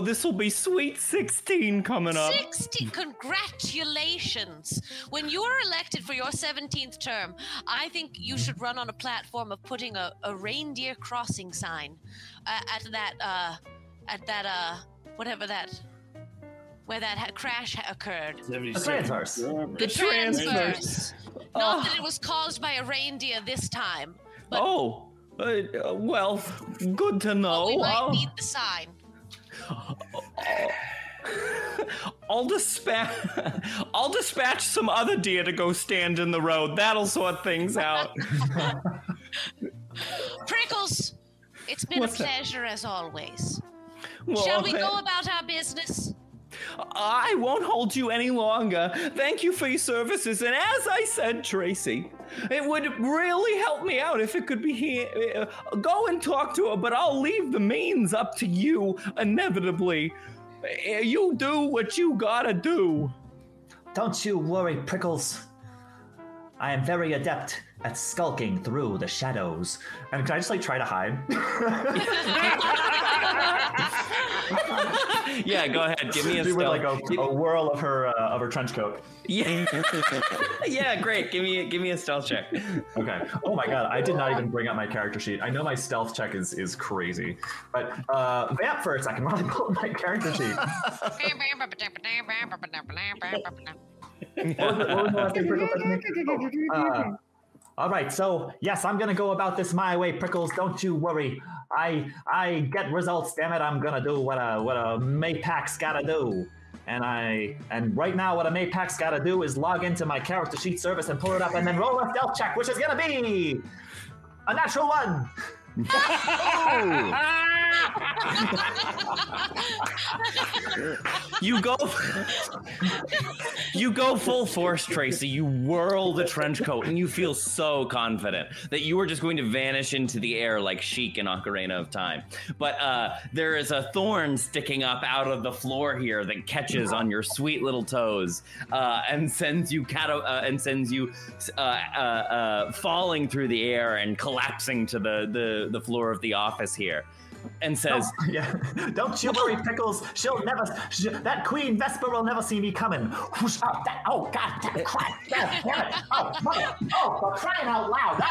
This will be sweet 16 coming up. 16! Congratulations! When you are elected for your 17th term, I think you should run on a platform of putting a reindeer crossing sign where that crash occurred. A transverse. The transverse. Not that it was caused by a reindeer this time. But Well, good to know. we might need the sign. I'll dispatch some other deer to go stand in the road. That'll sort things out. Prickles, it's been What's a that? pleasure as always. Well, Shall we okay. go about our business? I won't hold you any longer. Thank you for your services. And as I said, Tracy, it would really help me out if it could be here. Go and talk to her, but I'll leave the means up to you inevitably. You do what you gotta do. Don't you worry, Prickles. I am very adept that's skulking through the shadows. And can I just like try to hide? Yeah, go ahead. Give me a Do stealth. like a whirl of her trench coat. Yeah. Yeah, great. Give me a stealth check. Okay. Oh my god, I did not even bring up my character sheet. I know my stealth check is crazy, but vamp for a second while I pull up my character sheet. What was the last thing Prickles said? All right, so yes, I'm gonna go about this my way, Prickles. Don't you worry. I get results. Damn it, I'm gonna do what a Maypack's gotta do. And right now, what a Maypack's gotta do is log into my character sheet service and pull it up, and then roll a stealth check, which is gonna be a natural 1. You go full force, Tracy. You whirl the trench coat, and you feel so confident that you are just going to vanish into the air like Sheik in Ocarina of Time. But there is a thorn sticking up out of the floor here that catches on your sweet little toes and sends you falling through the air and collapsing to the floor of the office here. And says, Don't you worry, Pickles. That Queen Vesper will never see me coming. Oh, God, crap. Damn it. Oh, mother. Oh, for crying out loud.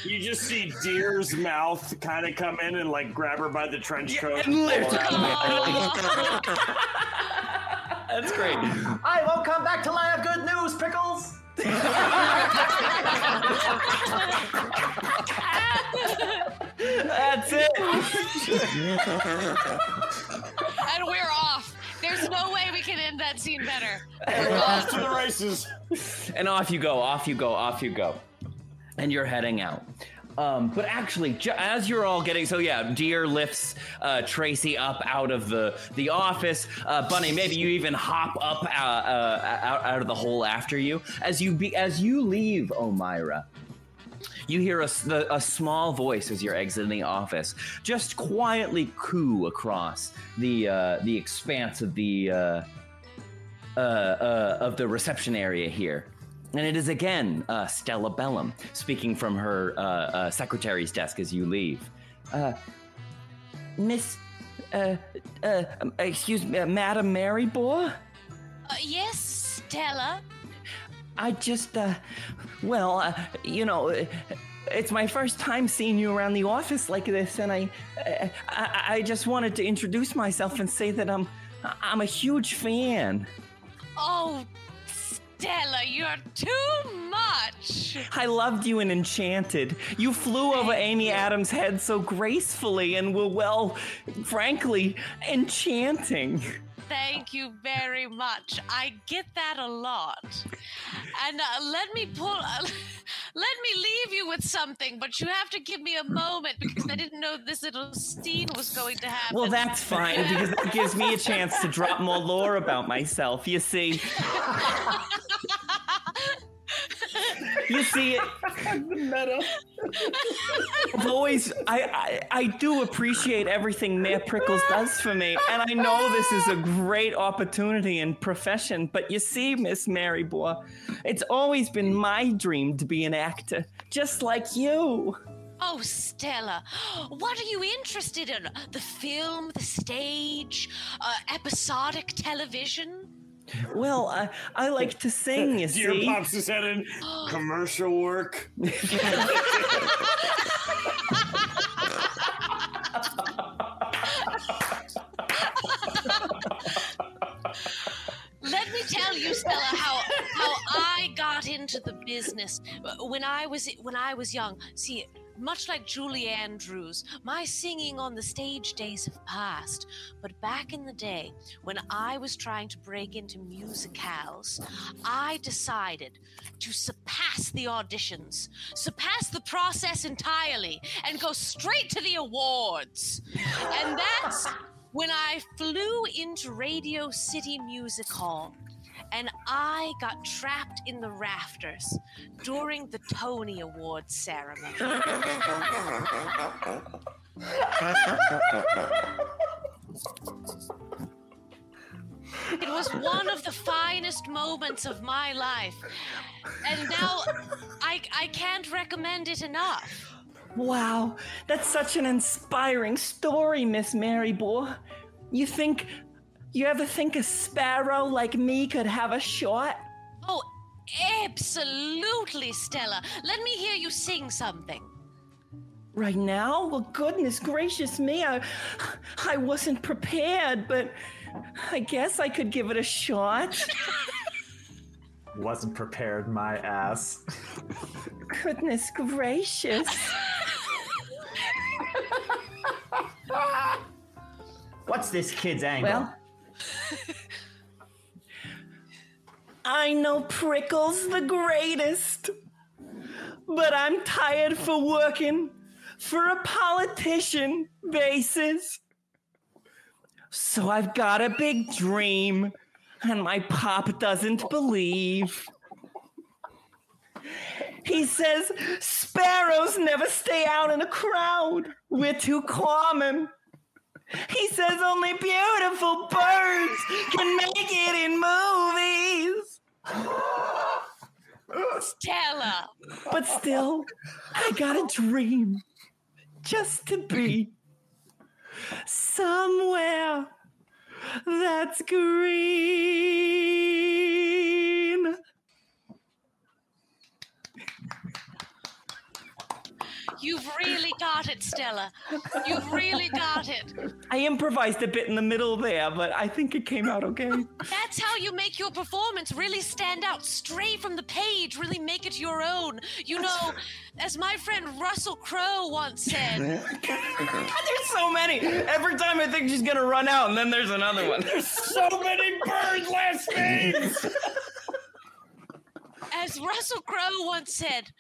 You just see Deer's mouth kind of come in and like grab her by the trench coat. and lift That's great. I won't come back till I have good news, Pickles. That's it. And we're off. There's no way we can end that scene better. We're off to the races. And off you go. And you're heading out. But actually, as you're all getting, Deer lifts Tracy up out of the office. Bunny, maybe you even hop up out of the hole after you. As you leave Omirah, you hear a small voice as you're exiting the office, just quietly coo across the expanse of the reception area here. And it is again Stella Bellum speaking from her secretary's desk as you leave. Excuse me, Madam Merryboar? Yes, Stella? I just, it's my first time seeing you around the office like this, and I just wanted to introduce myself and say that I'm a huge fan. Oh, Stella, you're too much. I loved you in Enchanted. You flew over Amy Adams' head so gracefully and were, well, frankly, enchanting. Thank you very much. I get that a lot. And let me leave you with something, but you have to give me a moment because I didn't know this little scene was going to happen. Well, that's fine because that gives me a chance to drop more lore about myself, you see. You see, I've always, I do appreciate everything Mayor Prickles does for me, and I know this is a great opportunity and profession, but you see, Miss Merryboar, it's always been my dream to be an actor, just like you. Oh, Stella, what are you interested in? The film, the stage, episodic television? Well, I like to sing, you see. Deer pops his head in. Commercial work. Let me tell you, Stella, how I got into the business when I was young. See, much like Julie Andrews, my singing on the stage days have passed. But back in the day, when I was trying to break into musicals, I decided to surpass the auditions, surpass the process entirely, and go straight to the awards. And that's when I flew into Radio City Music Hall. And I got trapped in the rafters during the Tony Awards ceremony. It was one of the finest moments of my life. And now I can't recommend it enough. Wow, that's such an inspiring story, Miss Merryboar. You ever think a sparrow like me could have a shot? Oh, absolutely, Stella. Let me hear you sing something. Right now? Well, goodness gracious me, I wasn't prepared, but I guess I could give it a shot. Wasn't prepared, my ass. Goodness gracious. What's this kid's angle? Well, I know Prickle's the greatest, but I'm tired for working for a politician basis. So I've got a big dream, and my pop doesn't believe. He says sparrows never stay out in a crowd. We're too common. He says only beautiful birds can make it in movies. Stella! But still, I got a dream. Just to be somewhere that's green. You've really got it, Stella. You've really got it. I improvised a bit in the middle there, but I think it came out okay. That's how you make your performance really stand out straight from the page, really make it your own. You know, as my friend Russell Crowe once said. There's so many. Every time I think she's going to run out, and then there's another one. There's so many bird last names. As Russell Crowe once said,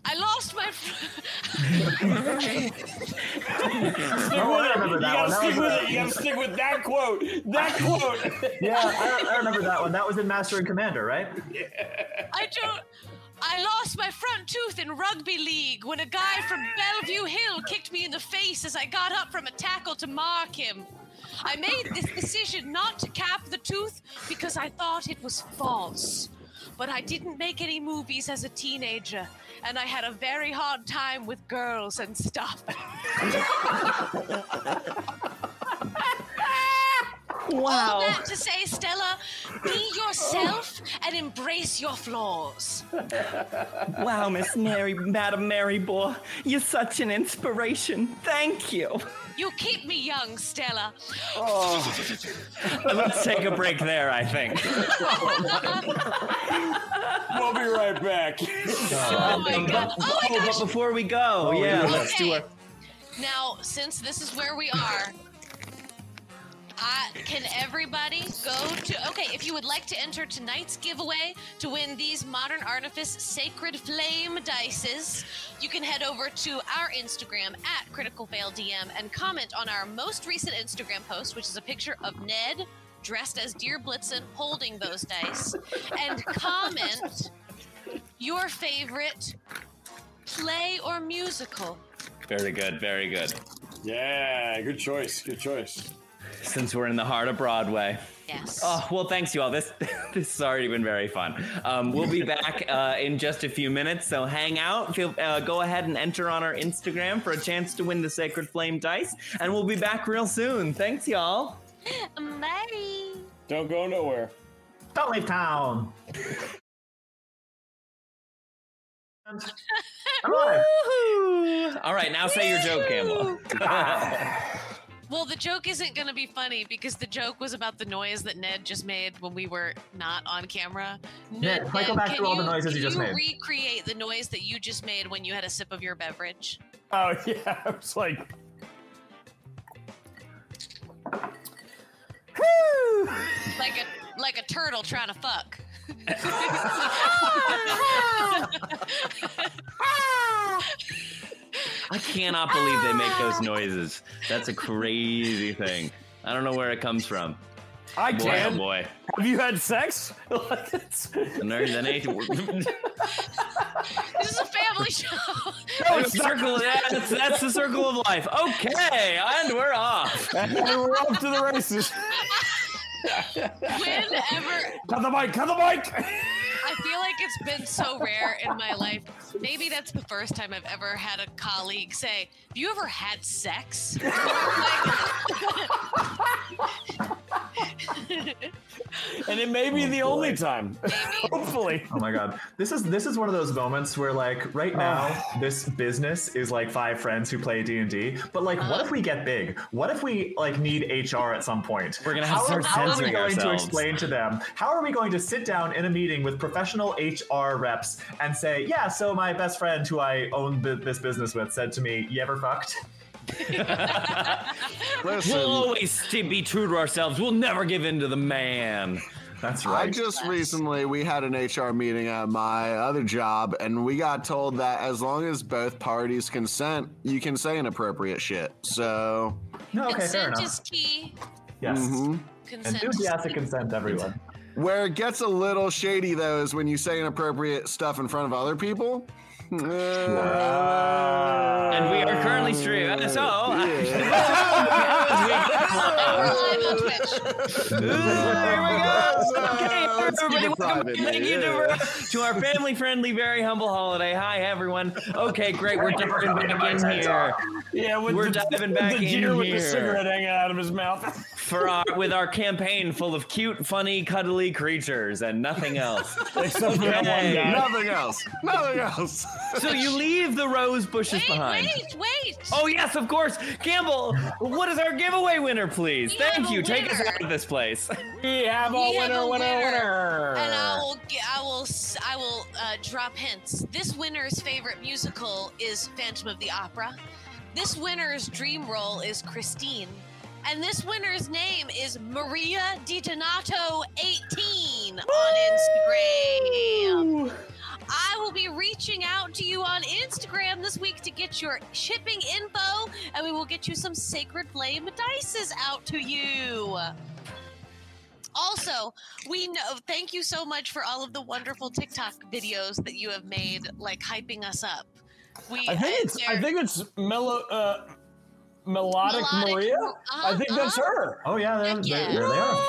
I lost my. I remember that one. You gotta stick with that quote. That quote. Yeah, I remember that one. That was in Master and Commander, right? I lost my front tooth in rugby league when a guy from Bellevue Hill kicked me in the face as I got up from a tackle to mark him. I made this decision not to cap the tooth because I thought it was false. But I didn't make any movies as a teenager, and I had a very hard time with girls and stuff. Wow. All that to say, Stella, be yourself and embrace your flaws. Wow, Madam Merryboar, you're such an inspiration. Thank you. You keep me young, Stella. Let's take a break there, I think. We'll be right back. Oh my God. Oh my gosh. But before we go, let's do it. Now, since this is where we are, can everybody go to... Okay, if you would like to enter tonight's giveaway to win these Modern Artifice Sacred Flame dices, you can head over to our Instagram at CriticalFayleDM and comment on our most recent Instagram post, which is a picture of Ned dressed as Dear Blitzen holding those dice, and comment your favorite play or musical. Very good, very good. Yeah, good choice. Good choice. Since we're in the heart of Broadway. Yes. Oh, well, thanks, you all. This has already been very fun. We'll be back in just a few minutes, so hang out. Go ahead and enter on our Instagram for a chance to win the Sacred Flame dice, and we'll be back real soon. Thanks, y'all. Bye. Don't go nowhere. Don't leave town. I'm alive. Woohoo! All right, now say your joke, Campbell. Well, the joke isn't going to be funny because the joke was about the noise that Ned just made when we were not on camera. Ned, go back through all the noises you just made. Can you recreate the noise that you just made when you had a sip of your beverage? Oh, yeah. I was like... Woo! Like a turtle trying to fuck. I cannot believe they make those noises. That's a crazy thing. I don't know where it comes from. I can. Oh boy. Have you had sex? This is a family show. That's the circle of life. Okay, and we're off. And we're off to the races. Whenever Cut the mic! Cut the mic! I feel like it's been so rare in my life. Maybe that's the first time I've ever had a colleague say, "Have you ever had sex?" And it may be the only time. Maybe. Hopefully. Oh my god. This is one of those moments where like right now this business is like 5 friends who play D&D, but like what if we get big? What if we like need HR at some point? We're gonna have to start How are we censoring going to ourselves. explain to them? How are we going to sit down in a meeting with professional HR reps and say, yeah, so my best friend who I own this business with said to me, you ever fucked? Listen, We'll always be true to ourselves. We'll never give in to the man. That's I right. just recently, we had an HR meeting at my other job, and we got told that as long as both parties consent, you can say inappropriate shit. So, No, okay, fair Consent enough. is key. Yes. Consent Enthusiastic is key. consent, everyone. where it gets a little shady, though, is when you say inappropriate stuff in front of other people. And we are currently streaming. So, We're live on Twitch. here we go. Okay, Let's keep everybody, it welcome private, thank you yeah. to our family-friendly, very humble holiday. Hi, everyone. Okay, great. We're diving back in here. Yeah, We're diving back the in deer with the here. cigarette hanging out of his mouth. With our campaign full of cute, funny, cuddly creatures and nothing else. Except for that one Okay. guy. Nothing else. Nothing else. So you leave the rose bushes behind. Wait. Oh yes, of course, Campbell. What is our giveaway winner, please? We Thank have you. a Take us winner. out of this place. We have a We have winner, a winner, winner. winner. And I will drop hints. This winner's favorite musical is Phantom of the Opera. This winner's dream role is Christine. And this winner's name is Maria DiDonato18 on Instagram. I will be reaching out to you on Instagram this week to get your shipping info, and we will get you some Sacred Flame dices out to you. Also, we know. Thank you so much for all of the wonderful TikTok videos that you have made, like hyping us up. I think it's Melodic Maria. I think that's her. Oh yeah, Heck yeah. there they are.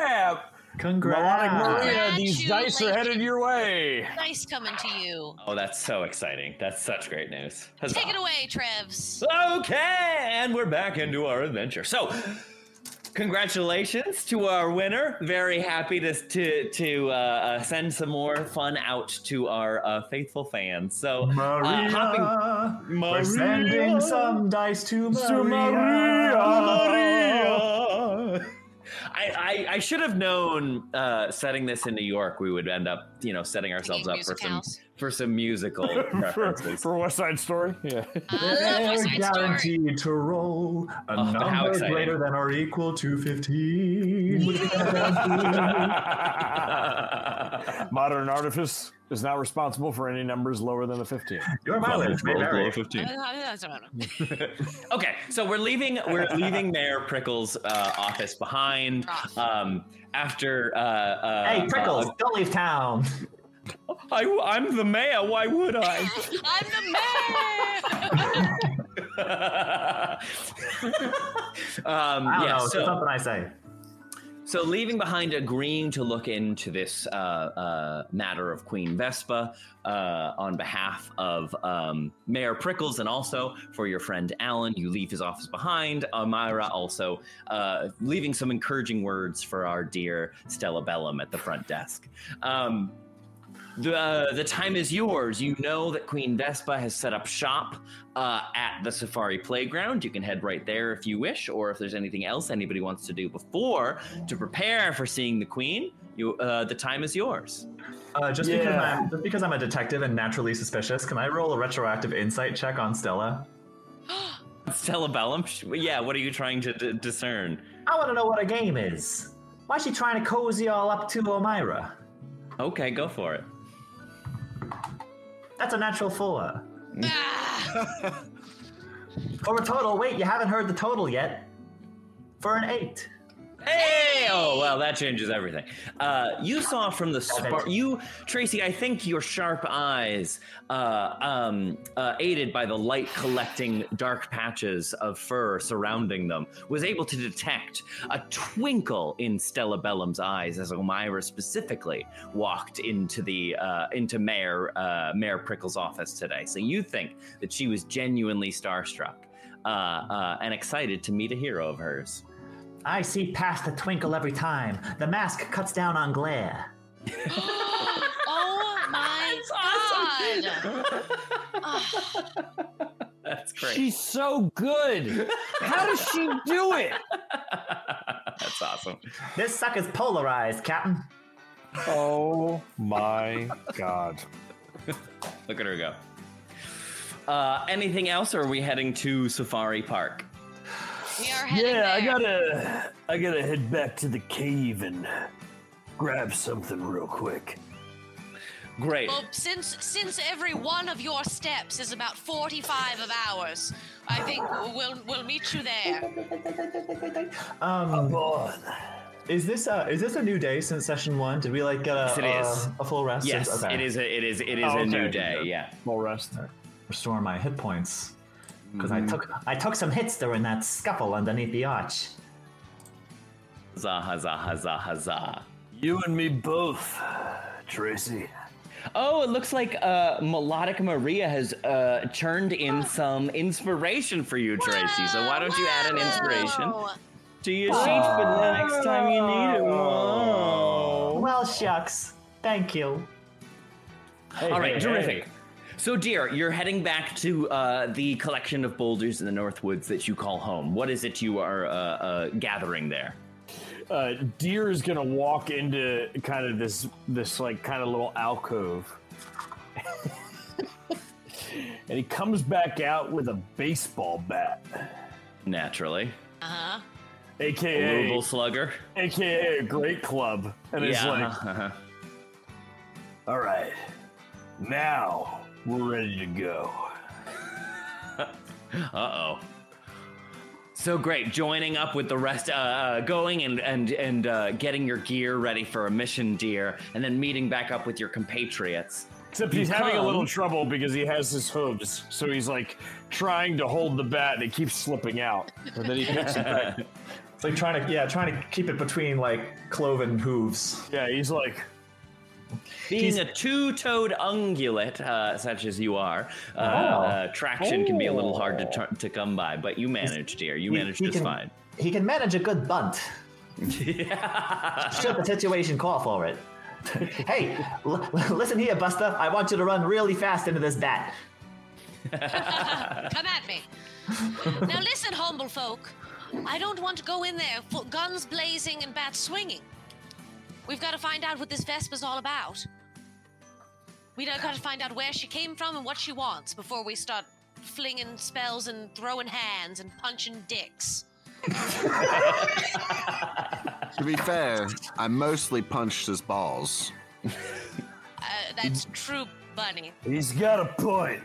Yeah. Congrats. Melodic Maria, these dice are headed your way. Nice coming to you. Oh, that's so exciting. That's such great news. Huzzah. Take it away, Trevs. Okay, and we're back into our adventure. So, congratulations to our winner. Very happy to send some more fun out to our faithful fans. So, Maria, we're sending some dice to Maria. I should have known setting this in New York, we would end up, setting ourselves up for some musical references. For West Side Story? Yeah. They're guaranteed to roll a how number exciting. greater than or equal to 15. Modern Artifice is not responsible for any numbers lower than a 15. Your mileage may vary. 15. Okay, so we're leaving Mayor Prickles' office behind. After Hey, Prickles, don't leave town. I'm the mayor. Why would I? I'm the man. I don't know, it's so, something I say. So leaving behind, agreeing to look into this matter of Queen Vespa on behalf of Mayor Prickles and also for your friend Alan, you leave his office behind. Omirah also leaving some encouraging words for our dear Stella Bellum at the front desk. The time is yours. You know that Queen Vespa has set up shop at the Safari Playground. You can head right there if you wish, or if there's anything else anybody wants to do before to prepare for seeing the Queen. The time is yours. Just because I'm a detective and naturally suspicious, can I roll a retroactive insight check on Stella? Stella Bellum? Yeah, what are you trying to discern? I want to know what a game is. Why is she trying to cozy all up to Omirah? Okay, go for it. That's a natural 4. Ah, For a total, wait, you haven't heard the total yet. For an 8. Hey! Oh, well, that changes everything. You saw from the spark. Tracy, I think your sharp eyes, aided by the light collecting dark patches of fur surrounding them, was able to detect a twinkle in Stella Bellum's eyes as Omirah specifically walked into into Mayor Prickle's office today. So you think that she was genuinely starstruck and excited to meet a hero of hers. I see past the twinkle every time. The mask cuts down on glare. Oh my god! That's great. She's so good. How does she do it? That's awesome. This sucker's polarized, Captain. Oh my god. Look at her go. Anything else, or are we heading to Safari Park? We are heading there. I gotta head back to the cave and grab something real quick. Great. Well, since every one of your steps is about 45 of ours, I think we'll meet you there. Is this a new day since session 1? Did we get a full rest? Yes, Okay. it is a new day. Yeah. Full rest. Restore my hit points because I took some hits during that scuffle underneath the arch. Huzzah, huzzah, huzzah, huzzah. You and me both, Tracy. Oh, it looks like Melodic Maria has churned in some inspiration for you, Tracy. So why don't you add an inspiration to your sheet for the next time you need it? Whoa. Well, shucks. Thank you. All right, terrific. So, dear, you're heading back to the collection of boulders in the North Woods that you call home. What is it you are gathering there? Deer is gonna walk into kind of this kind of little alcove, and he comes back out with a baseball bat, Naturally. aka Louisville Slugger. aka a great club, and he's like, All right, now we're ready to go. Uh-oh. So great, joining up with the rest, going and getting your gear ready for a mission, dear, and then meeting back up with your compatriots. except he's having a little trouble because he has his hooves, so he's trying to hold the bat and it keeps slipping out, and then he picks it back. It's like trying to keep it between cloven hooves. Yeah, he's Being a two-toed ungulate, such as you are, traction can be a little hard to come by, but you managed, dear. You managed just fine. He can manage a good bunt. Yeah. Should the situation call for it. Hey, listen here, Buster. I want you to run really fast into this bat. Come at me. Now listen, humble folk. I don't want to go in there guns blazing and bats swinging. We've got to find out what this Vespa's all about. We got to find out where she came from and what she wants before we start flinging spells and throwing hands and punching dicks. To be fair, I mostly punched his balls. That's true, Bunny. He's got a point.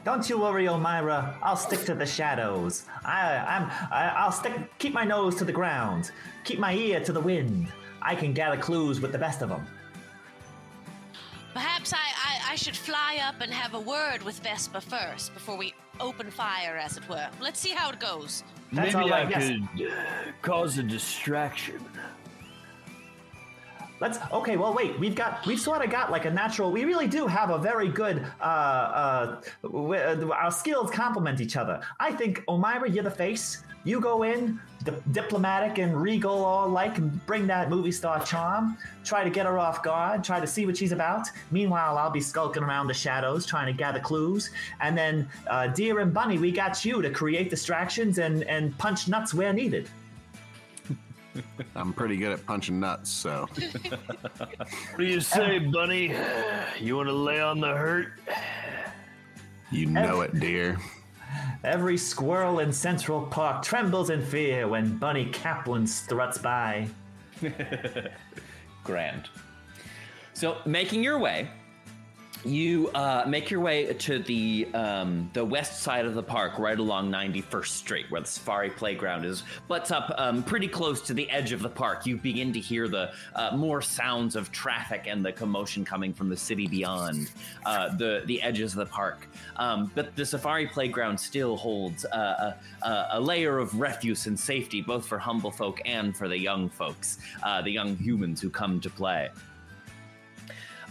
Don't you worry, Omirah. I'll stick to the shadows. I'll keep my nose to the ground, keep my ear to the wind. I can gather clues with the best of them. Perhaps I should fly up and have a word with Vespa first before we open fire, as it were. Let's see how it goes. That's Maybe all right, I yes. could cause a distraction. Okay, well, wait. We've sort of got a natural. We really do have a very good. Our skills complement each other. I think, Omirah, you're the face. You go in, diplomatic and regal, and bring that movie star charm. Try to get her off guard. Try to see what she's about. Meanwhile, I'll be skulking around the shadows, trying to gather clues. And then, Deer and Bunny, we got you to create distractions and punch nuts where needed. I'm pretty good at punching nuts, so. What do you say, Bunny? You want to lay on the hurt? You know it, dear. Every squirrel in Central Park trembles in fear when Bunny Kaplan struts by. Grand. So, making your way You make your way to the west side of the park, right along 91st Street, where the Safari Playground is. Butts up pretty close to the edge of the park. You begin to hear the more sounds of traffic and the commotion coming from the city beyond the edges of the park. But the Safari Playground still holds a layer of refuse and safety, both for humble folk and for the young folks, the young humans who come to play.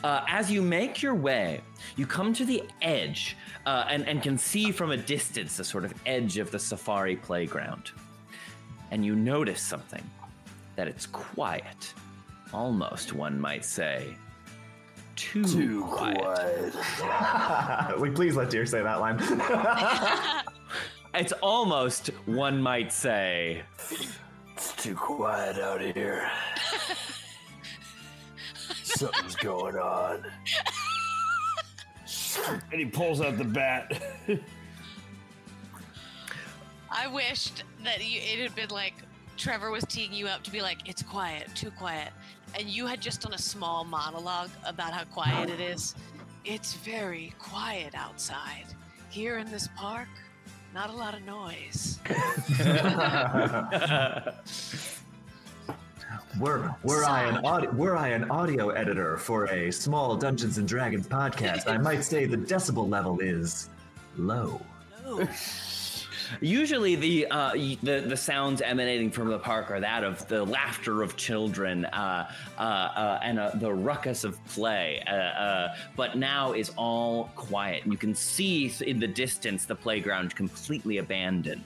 As you make your way, you come to the edge and can see from a distance the sort of edge of the Safari Playground. And you notice something, that it's quiet. Almost, one might say, too quiet. Like, please let Deer say that line. It's almost, one might say, It's too quiet out here. Something's going on. And he pulls out the bat. I wished that it had been like Trevor was teeing you up to be like, it's quiet, too quiet. And you had just done a small monologue about how quiet it is. It's very quiet outside. Here in this park, not a lot of noise. Were I an audio editor for a small Dungeons and Dragons podcast, I might say the decibel level is low. Usually the sounds emanating from the park are that of the laughter of children and the ruckus of play, but now is all quiet. You can see in the distance the playground completely abandoned.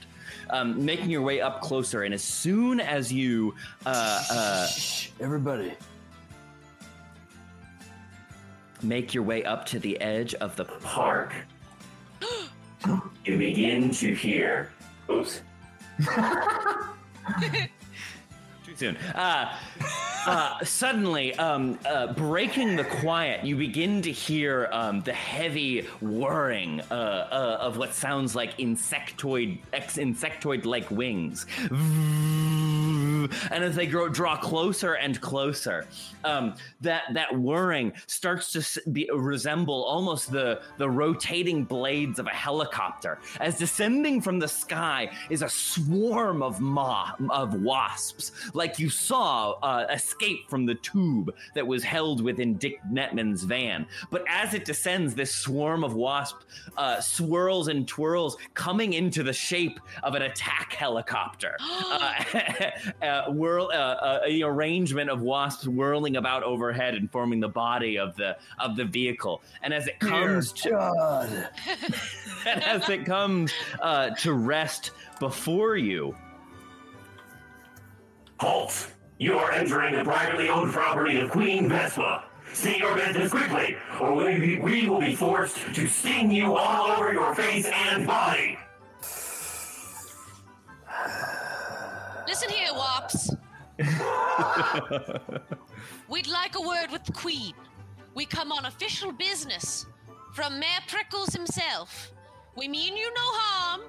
Making your way up closer, and as soon as you Everybody. make your way up to the edge of the park, you begin to hear. Oops. Too soon. Suddenly, breaking the quiet, you begin to hear the heavy whirring of what sounds like insectoid-like wings. And as they draw closer and closer, that whirring starts to resemble almost the rotating blades of a helicopter. As descending from the sky is a swarm of wasps, like you saw escape from the tube that was held within Dick Netman's van. But as it descends, this swarm of wasps swirls and twirls, coming into the shape of an attack helicopter. An arrangement of wasps whirling about overhead and forming the body of the vehicle. And as it comes to rest before you, Halt! You are entering the privately owned property of Queen Vespa. See your business quickly, or we will be forced to sting you all over your face and body. Listen here, Wops. We'd like a word with the Queen. We come on official business from Mayor Prickles himself. We mean you no harm,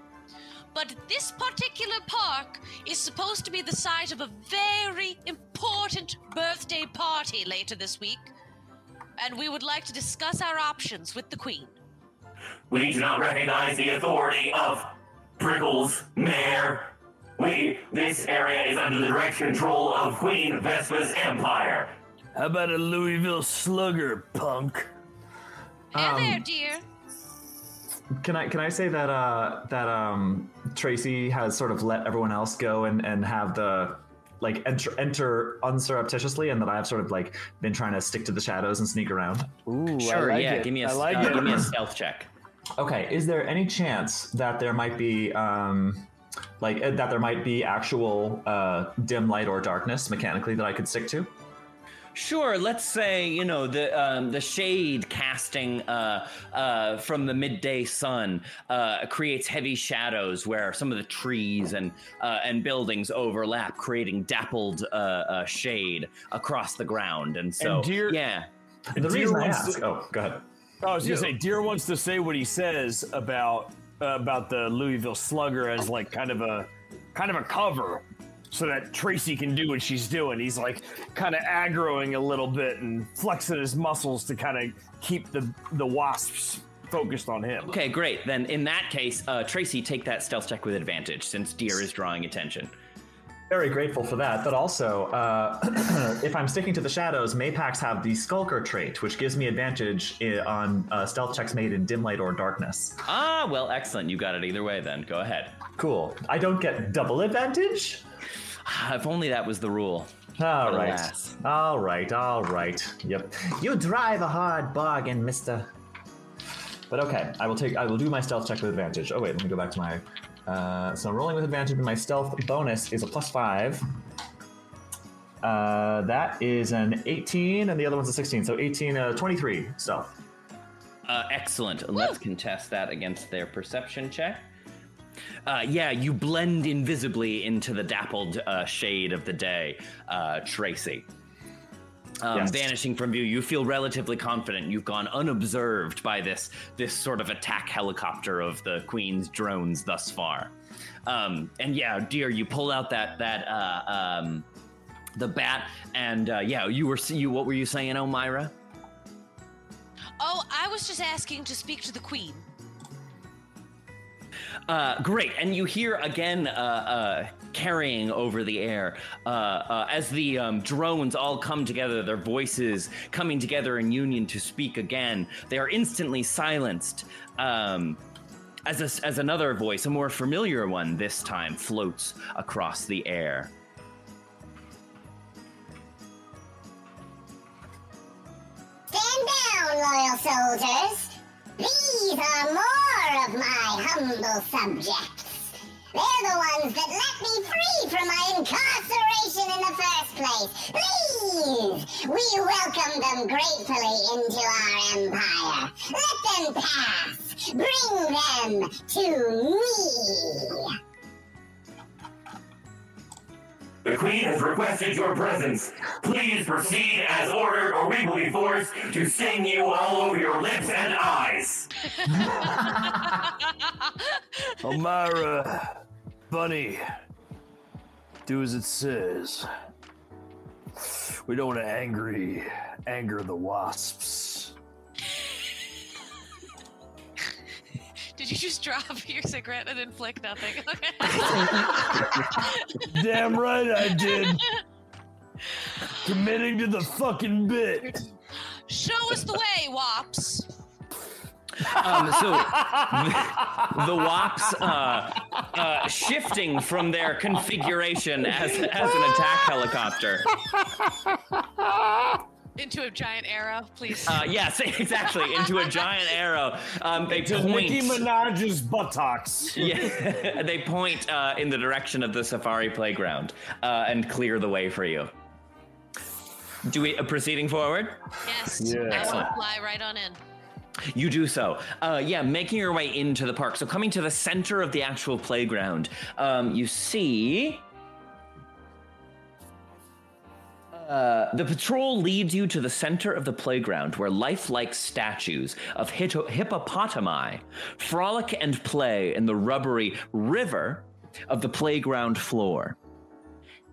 but this particular park is supposed to be the site of a very important birthday party later this week, and we would like to discuss our options with the Queen. We do not recognize the authority of Prickles, Mayor. This area is under the direct control of Queen Vespa's empire. How about a Louisville Slugger, punk? Hey there, dear. Can I say that Tracy has sort of let everyone else go and have the like enter unsurreptitiously, and that I've sort of like been trying to stick to the shadows and sneak around? Ooh, sure, I like yeah. it. Give me a stealth check. Okay, is there any chance that there might be that there might be actual dim light or darkness mechanically that I could stick to? Sure, let's say, the shade casting from the midday sun creates heavy shadows where some of the trees and buildings overlap, creating dappled shade across the ground. And so, The reason I ask... Oh, go ahead. I was going to say, Deer wants to say what he says about the Louisville Slugger as like kind of a cover so that Tracy can do what she's doing. He's like kind of aggroing a little bit and flexing his muscles to kind of keep the wasps focused on him. Okay, great. Then in that case, Tracy, take that stealth check with advantage since Deer is drawing attention. Very grateful for that, but also, if I'm sticking to the shadows, Maypacs have the Skulker trait, which gives me advantage on stealth checks made in dim light or darkness. Ah, well, excellent. You got it either way then. Go ahead. Cool. I don't get double advantage? If only that was the rule. All right. Alas. All right. Yep. You drive a hard bargain, mister. But okay, I will do my stealth check with advantage. Oh wait, let me go back to my... so I'm rolling with advantage, and my stealth bonus is a +5. That is an 18, and the other one's a 16. So 18, 23 stealth. Excellent. And let's contest that against their perception check. Yeah, you blend invisibly into the dappled shade of the day, Tracy. Yes. Vanishing from view, you feel relatively confident. You've gone unobserved by this sort of attack helicopter of the Queen's drones thus far. And yeah, Deer, you pull out the bat, and yeah, what were you saying, Omirah? Oh, I was just asking to speak to the Queen. Great, and you hear again carrying over the air as the drones all come together, their voices coming together in union to speak again. They are instantly silenced as another voice, a more familiar one this time, floats across the air. Stand down, loyal soldiers. These are more of my humble subjects. They're the ones that let me free from my incarceration in the first place. Please, we welcome them gratefully into our empire. Let them pass. Bring them to me. The Queen has requested your presence. Please proceed as ordered, or we will be forced to sting you all over your lips and eyes. Omirah, Bunny, do as it says. We don't want to anger the wasps. Did you just drop your cigarette and then flick nothing? Okay. Damn right I did. Committing to the fucking bit. Show us the way, Wops. So the Wops shifting from their configuration as an attack helicopter. Into a giant arrow, please. Yes, exactly. Into a giant arrow. They To point. Nicki Minaj's buttocks. Yeah, they point in the direction of the safari playground and clear the way for you. Do we proceeding forward? Yes. Yeah. I want Excellent. to fly right on in. You do so. Yeah, making your way into the park. So coming to the center of the actual playground, you see... the patrol leads you to the center of the playground where lifelike statues of hippopotami frolic and play in the rubbery river of the playground floor.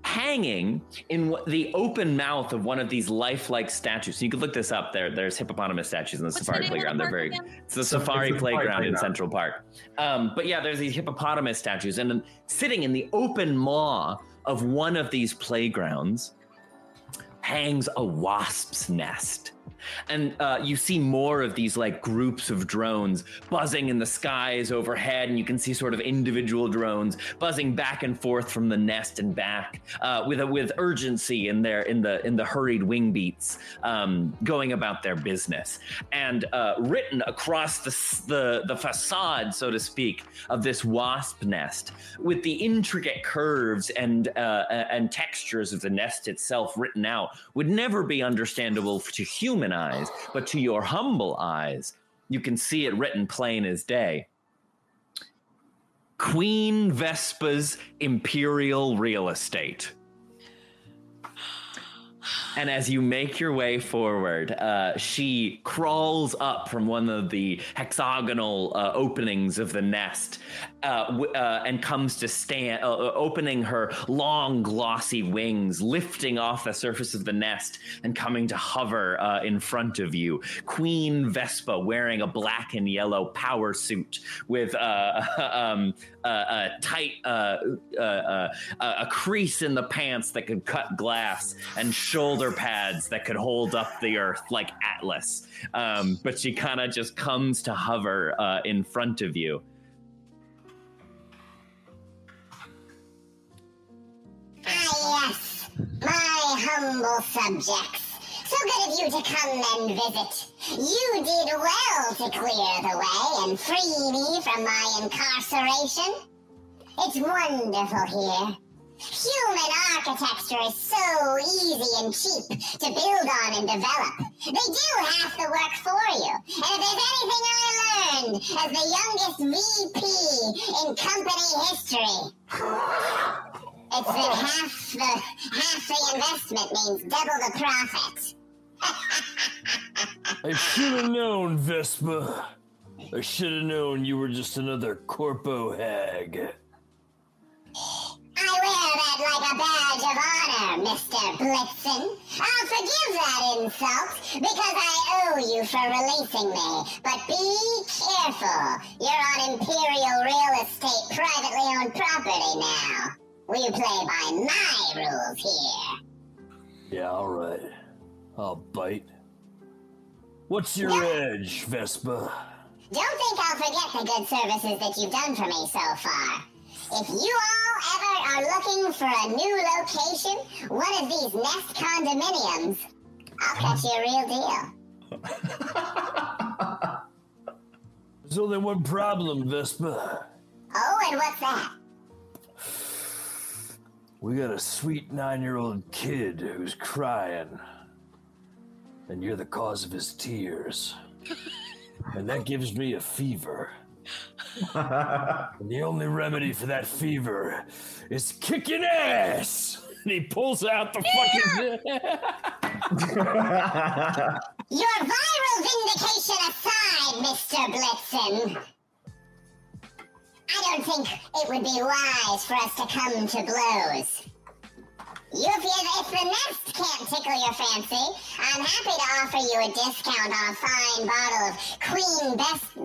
Hanging in the open mouth of one of these lifelike statues. So you could look this up. There's hippopotamus statues in the What's safari the name of playground. the They're park very. again? It's the safari playground in playground. Central Park. But yeah, there's these hippopotamus statues, and then sitting in the open maw of one of these playgrounds hangs a wasp's nest. And you see more of these like groups of drones buzzing in the skies overhead, and you can see sort of individual drones buzzing back and forth from the nest and back with urgency in the hurried wing beats, going about their business. And written across the facade, so to speak, of this wasp nest, with the intricate curves and textures of the nest itself written out, would never be understandable to human eyes, but to your humble eyes, you can see it written plain as day. Queen Vespa's Imperial Real Estate. And as you make your way forward, she crawls up from one of the hexagonal openings of the nest and comes to stand, opening her long, glossy wings, lifting off the surface of the nest and coming to hover in front of you. Queen Vespa wearing a black and yellow power suit with a tight a crease in the pants that could cut glass and shoulder pads that could hold up the earth like Atlas. But she kind of just comes to hover in front of you. Yes, my humble subjects. So good of you to come and visit. You did well to clear the way and free me from my incarceration. It's wonderful here. Human architecture is so easy and cheap to build on and develop. They do half the work for you. And if there's anything I learned as the youngest VP in company history, it's that half the investment means double the profit. I should have known, Vespa. I should have known you were just another corpo hag. I wear that like a badge of honor, Mr. Blitzen. I'll forgive that insult because I owe you for releasing me. But be careful. You're on Imperial real estate, privately owned property now. We play by my rules here. Yeah, all right. I'll bite. What's your edge, Vespa? Don't think I'll forget the good services that you've done for me so far. If you all ever are looking for a new location, one of these nest condominiums, I'll cut you a real deal. There's only one problem, Vespa. Oh, and what's that? We got a sweet 9-year-old kid who's crying. And you're the cause of his tears. And that gives me a fever. And the only remedy for that fever is kicking ass. And he pulls out the fucking. Your viral vindication aside, Mr. Blitzen, I don't think it would be wise for us to come to blows. If the nest can't tickle your fancy, I'm happy to offer you a discount on a fine bottle of Queen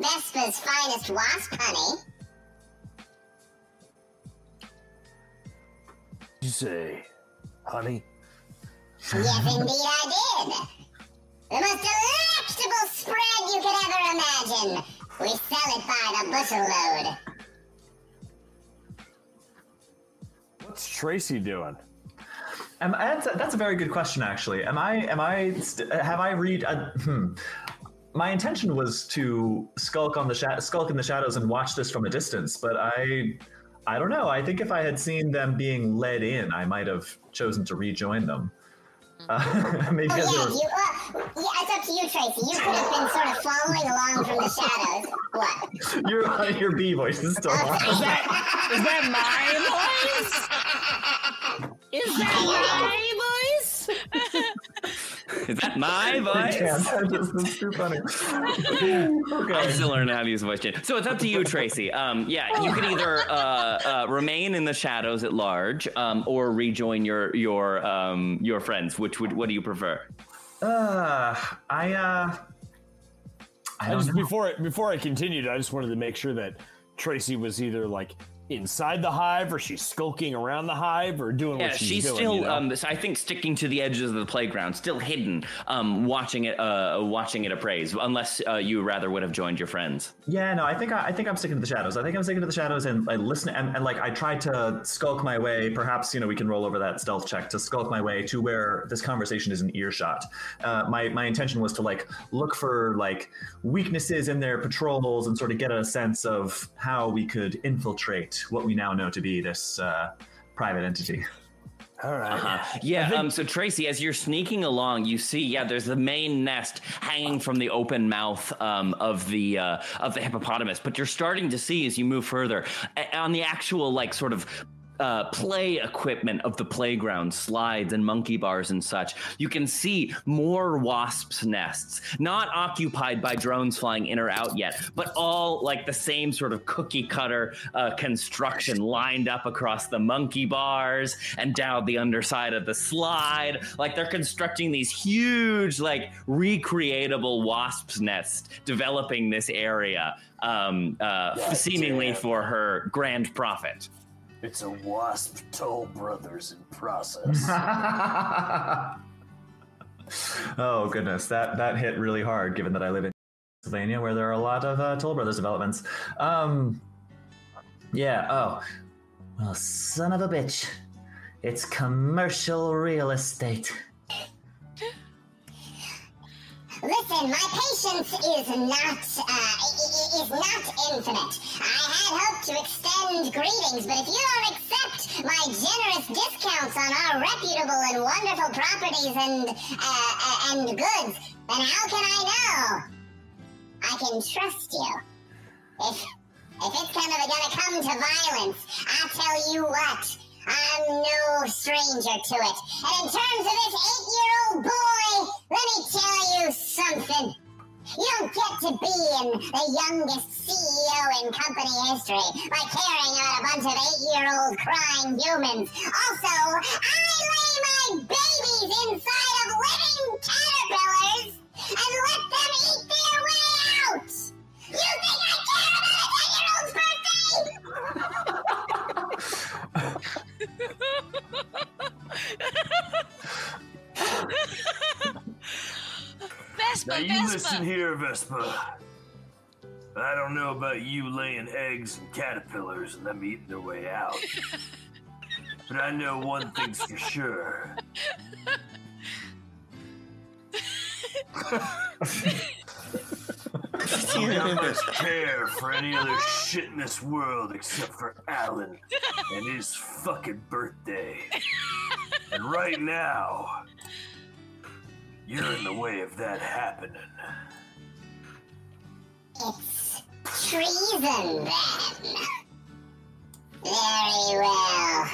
Vespa's finest wasp honey. You say, honey? Yes, indeed I did. The most delectable spread you could ever imagine. We sell it by the bushel load. What's Tracy doing? That's a very good question, actually. My intention was to skulk in the shadows and watch this from a distance, but I don't know. I think if I had seen them being led in, I might have chosen to rejoin them. Maybe it's up to you, Tracy. You could have been sort of following along from the shadows. What? Your bee voice is still on. Is that my voice? Is that my voice? Is that my voice? That's too funny. Okay. I'm still learning how to use voice change. So it's up to you, Tracy. You can either remain in the shadows at large, or rejoin your friends. What do you prefer? Before I continued, I just wanted to make sure that Tracy was either like inside the hive, or she's skulking around the hive, or doing what she's doing. Still, you know? I think, sticking to the edges of the playground, still hidden, watching it appraise. Unless you rather would have joined your friends. Yeah, no, I think I'm sticking to the shadows. I think I'm sticking to the shadows and I listen and like I tried to skulk my way. Perhaps we can roll over that stealth check to skulk my way to where this conversation is an earshot. My intention was to like look for like weaknesses in their patrols and sort of get a sense of how we could infiltrate what we now know to be this private entity. All right. Yeah. So Tracy, as you're sneaking along, you see, there's the main nest hanging from the open mouth of the hippopotamus. But you're starting to see as you move further on the actual like sort of play equipment of the playground, slides and monkey bars and such. You can see more wasps' nests, not occupied by drones flying in or out yet, but all like the same sort of cookie cutter construction lined up across the monkey bars and down the underside of the slide. Like they're constructing these huge, like recreatable wasps' nests, developing this area, seemingly for her grand profit. It's a Wasp Toll Brothers in process. Oh goodness, that hit really hard. Given that I live in Pennsylvania, where there are a lot of Toll Brothers developments. Yeah. Oh, well, son of a bitch! It's commercial real estate. Listen, my patience is not infinite. I had hoped to extend greetings, but if you don't accept my generous discounts on our reputable and wonderful properties and goods, then how can I know I can trust you? If it's gonna come to violence, I'll tell you what, I'm no stranger to it. And in terms of this 8-year-old boy, let me tell you something. You don't get to be the youngest CEO in company history by carrying out a bunch of 8-year-old crying humans. Also, I lay my babies inside of living caterpillars and let them eat their way out. You think I care about a 10-year-old's Now you listen here, Vespa. I don't know about you laying eggs and caterpillars and them eating their way out. But I know one thing's for sure. I don't got much care for any other shit in this world except for Alan and his fucking birthday. And right now, you're in the way of that happening. It's treason, then. Very well.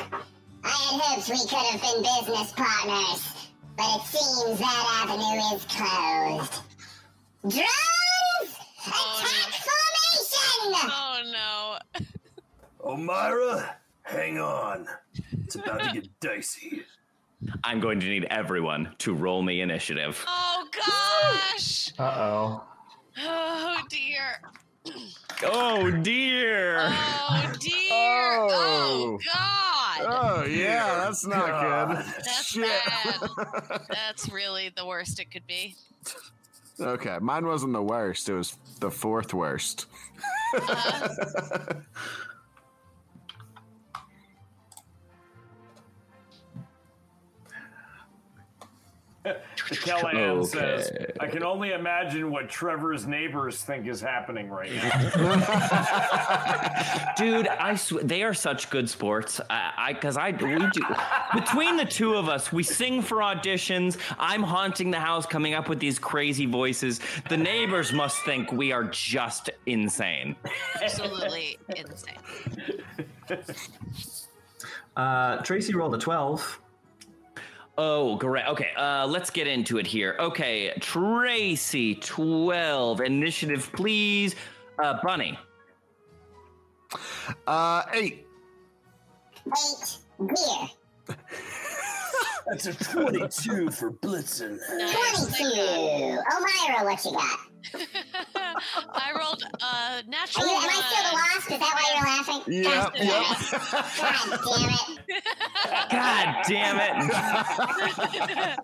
I had hoped we could have been business partners, but it seems that avenue is closed. Drones! Attack formation! Oh no. Omirah, hang on. It's about to get dicey. I'm going to need everyone to roll me initiative. Oh gosh. Uh-oh. Oh dear. Oh dear. Oh dear. Oh God. Oh yeah, that's not good. That's Shit. bad. That's really the worst it could be. Okay, mine wasn't the worst. It was the fourth worst. Callahan says, I can only imagine what Trevor's neighbors think is happening right now. Dude, I swear, they are such good sports. We do. Between the two of us, we sing for auditions. I'm haunting the house, coming up with these crazy voices. The neighbors must think we are just insane. Absolutely insane. Tracy rolled a 12. Oh, great. Okay, let's get into it here. Okay, Tracy, 12. Initiative, please. Bunny. 8. 8 beer. That's a 22 for Blitzen. 22. Omirah, what you got? I rolled natural Am I still the wasp? Is that why you're laughing? Yep. God damn it. God damn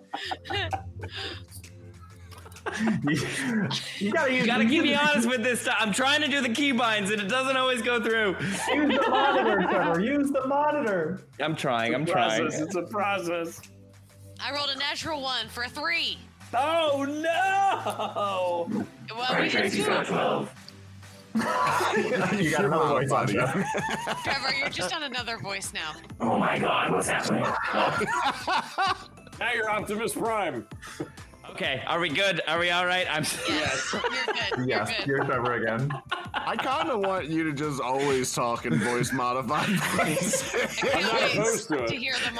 it. You gotta keep me honest with this stuff. I'm trying to do the keybinds and it doesn't always go through. Use the monitor, Trevor. Use the monitor. I'm trying. It's a process. I rolled a natural 1 for a 3. Oh no! Well, we did Tracy's got 12. You got another voice on you. Trevor, you're just on another voice now. Oh my god, what's happening? Now you're Optimus Prime. Okay, are we good? Are we all right? Yes, you're good. Yes, You're good. you're Trevor again. I kind of want you to just always talk in voice modified voice. I can't not wait opposed to it. to hear them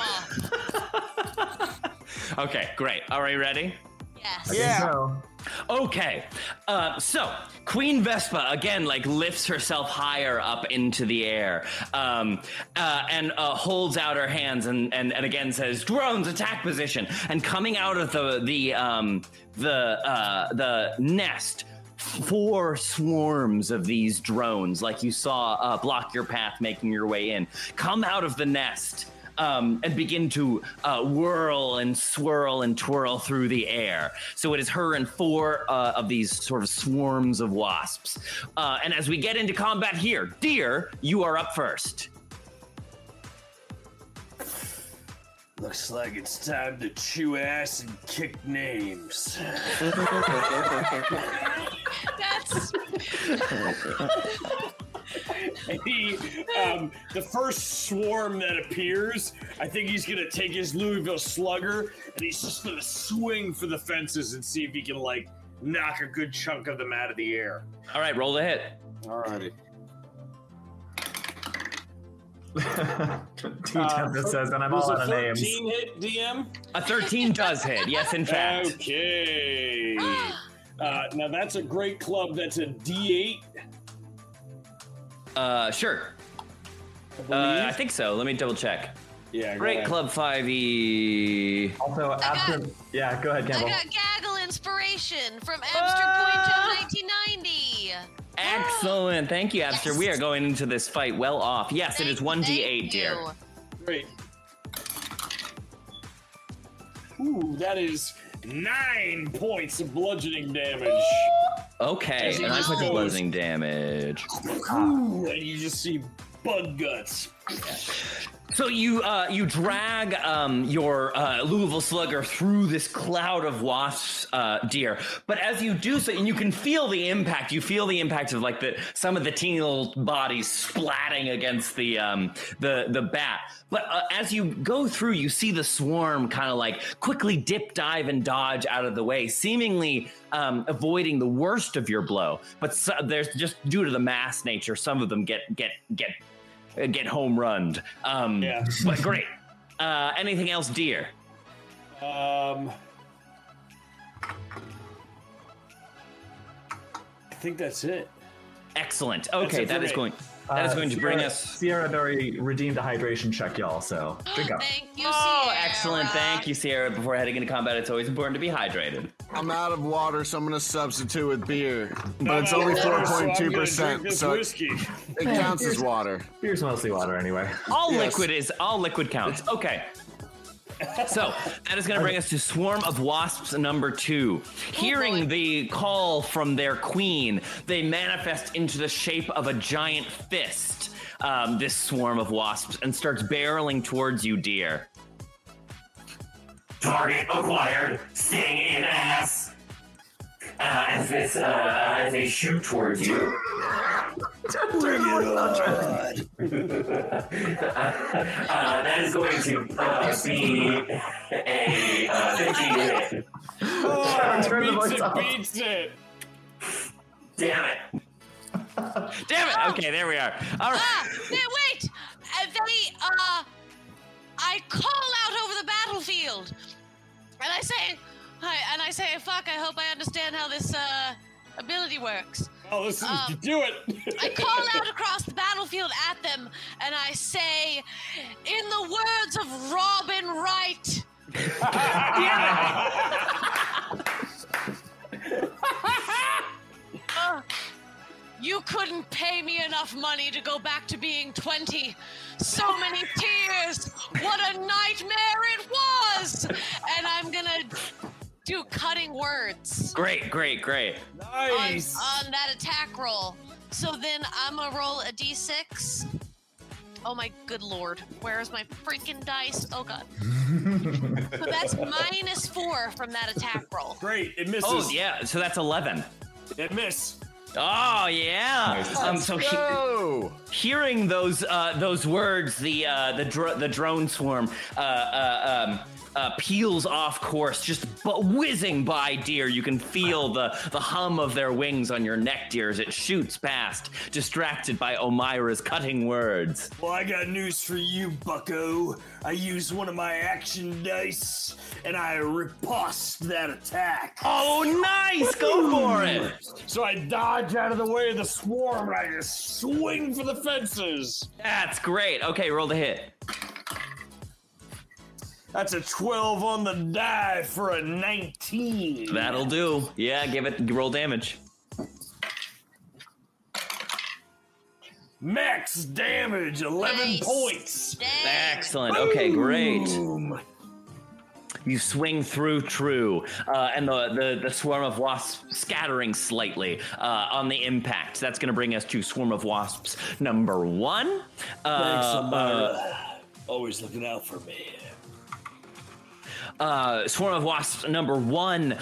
all. Okay, great. Are we ready? Yes. Yeah. So, Okay, so Queen Vespa again lifts herself higher up into the air, and holds out her hands and again says, "Drones, attack position!" And coming out of the nest, 4 swarms of these drones, like you saw block your path making your way in, come out of the nest. And begin to whirl and swirl and twirl through the air. So it is her and 4 of these sort of swarms of wasps. And as we get into combat here, Deer, you are up first. Looks like it's time to chew ass and kick names. That's The first swarm that appears, I think he's gonna take his Louisville Slugger and he's just gonna swing for the fences and see if he can knock a good chunk of them out of the air. All right, roll the hit. Alrighty. T-Tempest says, and I'm all out of names. 13 hit, DM? A 13 does hit, yes, in fact. Okay. Now that's a great club. That's a D8. Sure. I think so. Let me double check. Yeah. go Great ahead. Club 5e. Also, after... Yeah, go ahead, I Campbell. got gaggle inspiration from Amster Point of 1990. Excellent. Thank you, Abster. Yes. We are going into this fight well off. Yes, it is 1d8, Thank dear. you. Great. Ooh, that is 9 points of bludgeoning damage. Okay, As he and I'm goes- putting bludgeoning damage. Ooh, and you just see bug guts. So you drag your Louisville Slugger through this cloud of wasps, deer. But as you do so, and you can feel the impact. You feel the impact of some of the teeny little bodies splatting against the bat. But as you go through, you see the swarm kind of quickly dip, dive, and dodge out of the way, seemingly avoiding the worst of your blow. But there's just due to the mass nature, some of them get home runned. Yeah. But great. Anything else, dear? I think that's it. Excellent. That's Okay, it that for is me. going. That is going to bring us. Sierra already redeemed a hydration check, y'all, so drink up. Thank you, Oh, Sierra. excellent. Thank you, Sierra. Before heading into combat, it's always important to be hydrated. I'm out of water, so I'm going to substitute with beer. But I'm it's out only of water, so I'm gonna drink 4.2%, this so it whiskey. counts as water. Beer's mostly water anyway. All Yes. liquid counts. Okay. So that is going to bring us to Swarm of Wasps number 2. Hearing the call from their queen, they manifest into the shape of a giant fist. This swarm of wasps, and starts barreling towards you, dear. Target acquired. Sting in ass. As they shoot towards you. That is going to be a 15 hit. Turn the voice off. Beats it. Damn it. Damn it! Okay, there we are. All right. Wait! I call out over the battlefield, and I say, fuck, I hope I understand how this ability works. Oh, listen, do it. I call out across the battlefield at them, and I say, in the words of Robin Wright, you couldn't pay me enough money to go back to being 20. So many tears. What a nightmare it was. And I'm gonna do cutting words Great. Nice. on that attack roll. So then I'm gonna roll a d6. Oh my good lord. Where's my freaking dice? Oh god. So that's -4 from that attack roll. Great. It misses. Oh yeah. So that's 11. It missed. Oh yeah. So hearing those words, the drone swarm peels off course, just whizzing by Deer. You can feel the hum of their wings on your neck, Deer, as it shoots past, distracted by Omirah's cutting words. Well, I got news for you, bucko. I used one of my action dice, and I riposte that attack. Oh, nice! Go for it! So I dodge out of the way of the swarm, and I just swing for the fences. That's great. Okay, roll the hit. That's a 12 on the die for a 19. That'll do. Yeah, roll damage. Max damage, 11 points. Excellent. Okay, great. Boom. You swing through True, and the swarm of wasps scattering slightly on the impact. That's going to bring us to Swarm of Wasps number 1. Thanks, Omirah. Always looking out for me. Swarm of Wasps number 1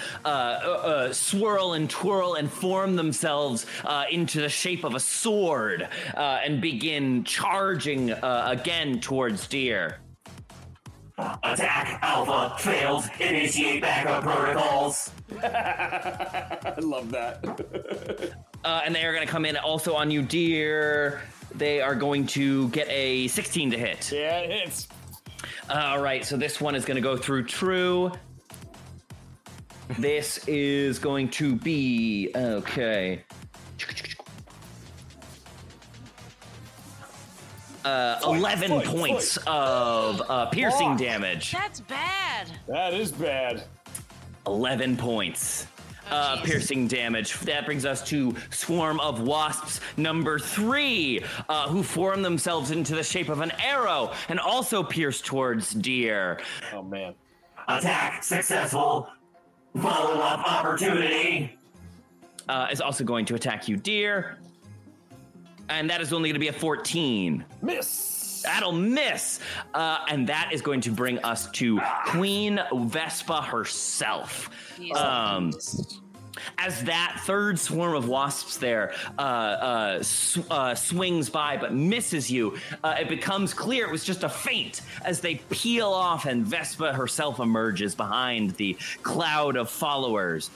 swirl and twirl and form themselves into the shape of a sword and begin charging again towards Deer. Attack Alpha failed. Initiate backup protocols. I love that. And they are going to come in also on you, Deer. They are going to get a 16 to hit. Yeah, it hits. All right, so this one is going to go through True. This is going to be, okay. 11 points of piercing damage. That's bad. That is bad. 11 points. Piercing damage. That brings us to Swarm of Wasps number 3, who form themselves into the shape of an arrow and also pierce towards Deer. Oh, man. Attack successful. Follow-up opportunity. Is also going to attack you, Deer. And that is only going to be a 14. Miss. That'll miss. And that is going to bring us to Queen Vespa herself. As that third swarm of wasps there swings by but misses you, it becomes clear it was just a feint as they peel off and Vespa herself emerges behind the cloud of followers.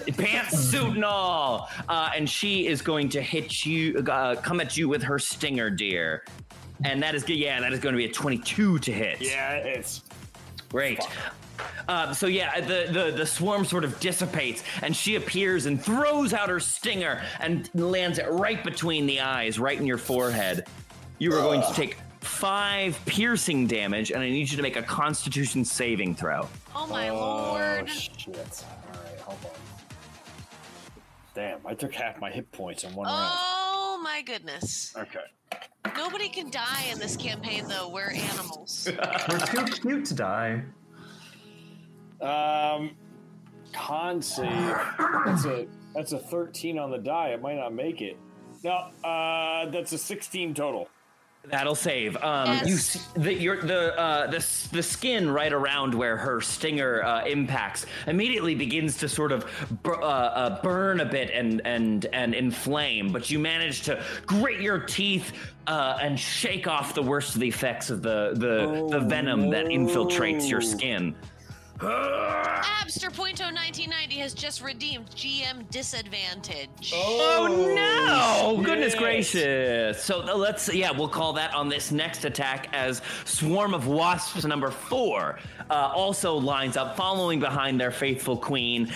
Pantsuit and all. And she is going to hit you, come at you with her stinger, Deer. And that is going to be a 22 to hit. Yeah, it's great. So yeah, the swarm sort of dissipates, and she appears and throws out her stinger and lands it right between the eyes, right in your forehead. You are going to take 5 piercing damage, and I need you to make a Constitution saving throw. Oh my lord! Shit! All right, hold on. Damn, I took half my hit points in one round. Oh my goodness! Okay. Nobody can die in this campaign, though. We're animals. We're too cute to die. Con save. That's a 13 on the die. It might not make it. No, that's a 16 total. That'll save. Yes. You see the skin right around where her stinger impacts immediately begins to sort of burn a bit and inflame, but you manage to grit your teeth and shake off the worst of the effects of the venom that infiltrates your skin. Abster Pointo 1990 has just redeemed GM disadvantage. Oh no! Goodness gracious! So we'll call that on this next attack as Swarm of Wasps number 4 also lines up, following behind their faithful queen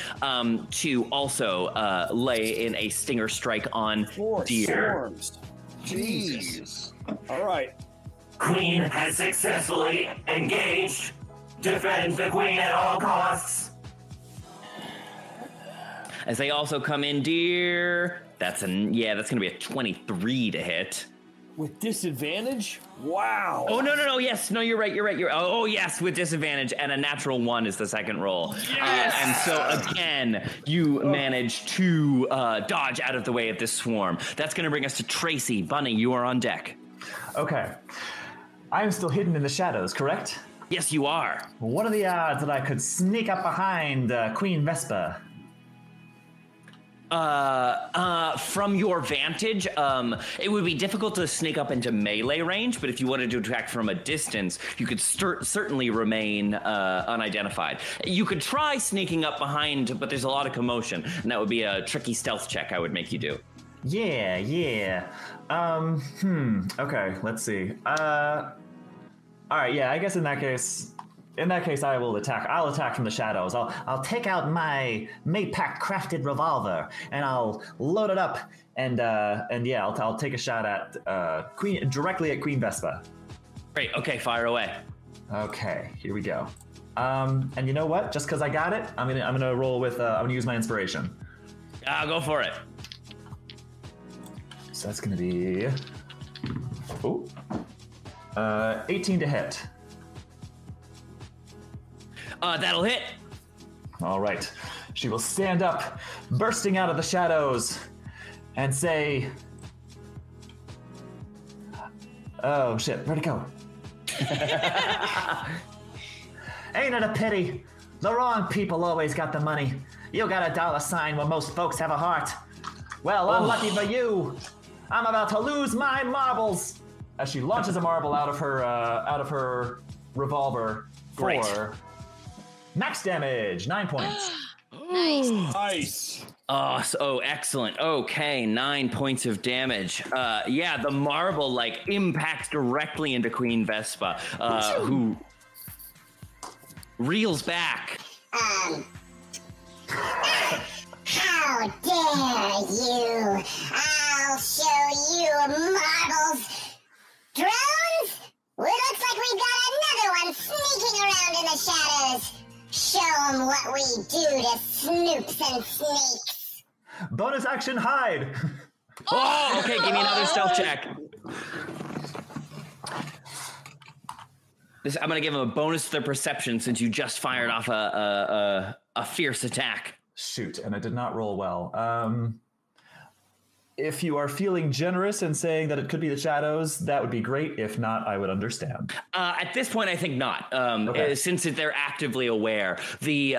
to also lay in a stinger strike on 4 Deer. swarms. Jeez. All right. Queen has successfully engaged. Defend the queen at all costs. As they also come in, Deer. That's gonna be a 23 to hit. With disadvantage? Wow. Oh no! Yes, no, you're right. Oh yes, with disadvantage, and a natural 1 is the second roll. Yes! And so again, you manage to dodge out of the way of this swarm. That's gonna bring us to Tracy. Bunny, you are on deck. Okay. I am still hidden in the shadows, correct? Yes, you are. What are the odds that I could sneak up behind Queen Vespa? From your vantage, it would be difficult to sneak up into melee range, but if you wanted to attack from a distance, you could certainly remain unidentified. You could try sneaking up behind, but there's a lot of commotion, and that would be a tricky stealth check I would make you do. Yeah. Okay, let's see. All right, yeah, I guess in that case, I will attack. I'll attack from the shadows. I'll take out my Maypack crafted revolver and I'll load it up and yeah, I'll take a shot at directly at Queen Vespa. Great. Okay, fire away. Okay, here we go. And you know what? Just because I got it, I'm gonna roll with. I'm gonna use my inspiration. Go for it. So that's gonna be 18 to hit. That'll hit. All right. She will stand up, bursting out of the shadows, and say, "Oh shit, where'd it go?" Ain't it a pity? The wrong people always got the money. You got a dollar sign when most folks have a heart. Well, unlucky for you. I'm about to lose my marbles. As she launches a marble out of her revolver for max damage, 9 points. Nice. Oh, excellent. Okay, 9 points of damage. Yeah, the marble impacts directly into Queen Vespa, who reels back. How dare you! I'll show you marbles. Drones? Well, looks like we've got another one sneaking around in the shadows. Show them what we do to snoops and snakes. Bonus action, hide. Oh, okay, give me another stealth check. I'm going to give him a bonus to their perception since you just fired off a fierce attack. Shoot, and I did not roll well. If you are feeling generous and saying that it could be the shadows, that would be great. If not, I would understand. At this point, I think not. Since they're actively aware, the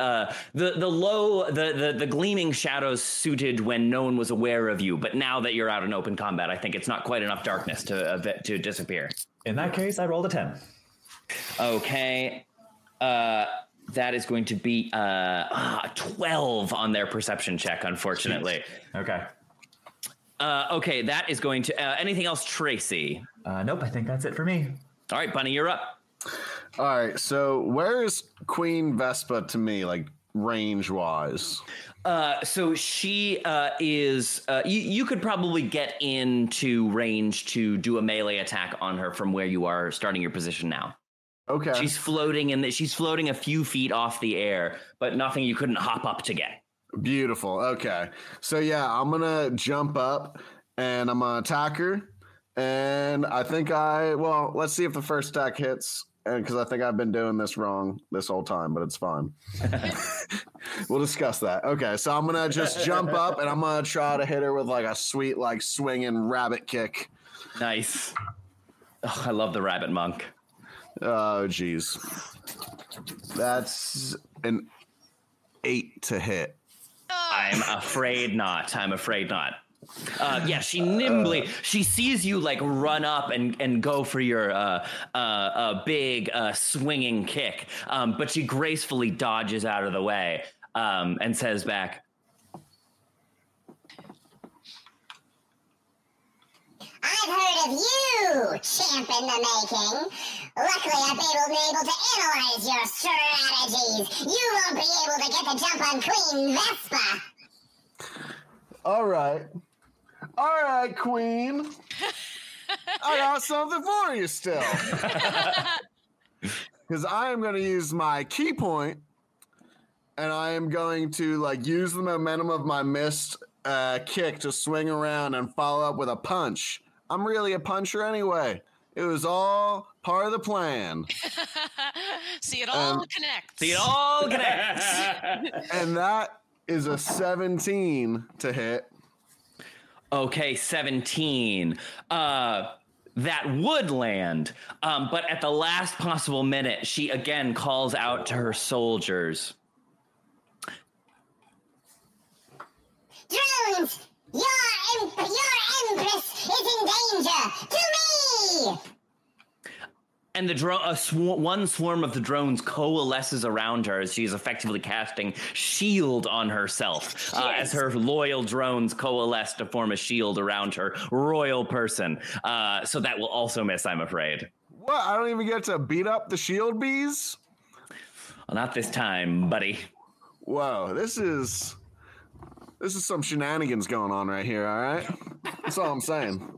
gleaming shadows suited when no one was aware of you. But now that you're out in open combat, I think it's not quite enough darkness to disappear. In that case, I rolled a 10. Okay. That is going to be 12 on their perception check, unfortunately. Okay. Okay, that is going to... anything else, Tracy? Nope, I think that's it for me. All right, Bunny, you're up. All right, so where is Queen Vespa to me, range-wise? So she is... you could probably get into range to do a melee attack on her from where you are starting your position now. Okay. She's floating a few feet off the air, but nothing you couldn't hop up to get. Beautiful. Okay. So yeah, I'm going to jump up and I'm going to attack her. And I think let's see if the first attack hits. Because I think I've been doing this wrong this whole time, but it's fine. We'll discuss that. Okay. So I'm going to just jump up and I'm going to try to hit her with a sweet, swinging rabbit kick. Nice. Oh, I love the rabbit monk. Oh, geez. That's an 8 to hit. I'm afraid not. Yeah, she nimbly, she sees you run up and go for your big swinging kick, but she gracefully dodges out of the way and says back, I've heard of you, champ in the making. Luckily, I've been able to analyze your strategies. You won't be able to get the jump on Queen Vespa. All right, Queen. I got something for you still. Because I am going to use my key point, and I am going to use the momentum of my missed kick to swing around and follow up with a punch. I'm really a puncher anyway. It was all part of the plan. See, it all connects. And that is a 17 to hit. Okay, 17. That would land, but at the last possible minute, she again calls out to her soldiers. Drones And one swarm of the drones coalesces around her as she's effectively casting shield on herself, as her loyal drones coalesce to form a shield around her royal person. So that will also miss, I'm afraid. What? I don't even get to beat up the shield bees? Well, not this time, buddy. Whoa, this is some shenanigans going on right here, all right? That's all I'm saying.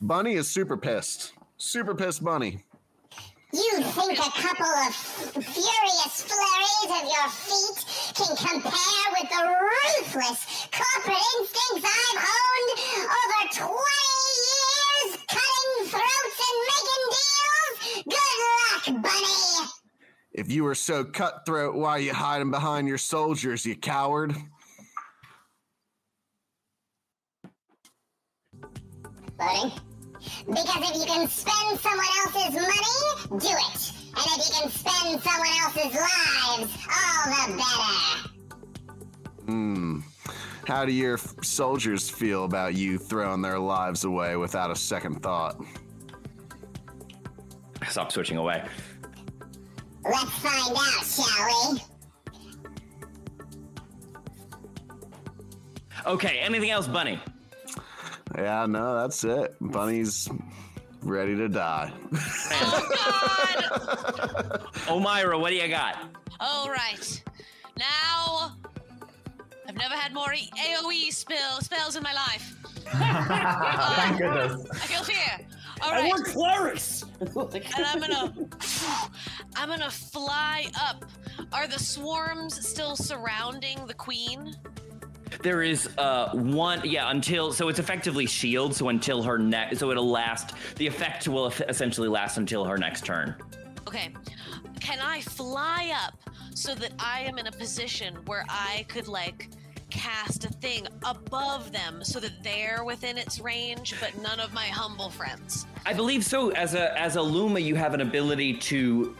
Bunny is super pissed. Super pissed Bunny. You think a couple of furious flurries of your feet can compare with the ruthless corporate instincts I've honed over 20 years cutting throats and making deals? Good luck, Bunny! If you were so cutthroat, why are you hiding behind your soldiers, you coward? Bunny? Because if you can spend someone else's money, do it. And if you can spend someone else's lives, all the better. How do your soldiers feel about you throwing their lives away without a second thought? Stop switching away. Let's find out, shall we? Okay, anything else, Bunny? Yeah, no, that's it. Bunny's ready to die. Oh, God! Omirah, what do you got? All right. Now, I've never had more AoE spells in my life. Thank goodness. I feel fear. All I right. want clerics. And I'm gonna fly up. Are the swarms still surrounding the queen? There is one, so it's effectively shield, so until her next, so it'll last, the effect will essentially last until her next turn. Okay. Can I fly up so that I am in a position where I could, like, cast a thing above them so that they're within its range, but none of my humble friends? I believe so. As a Luma, you have an ability to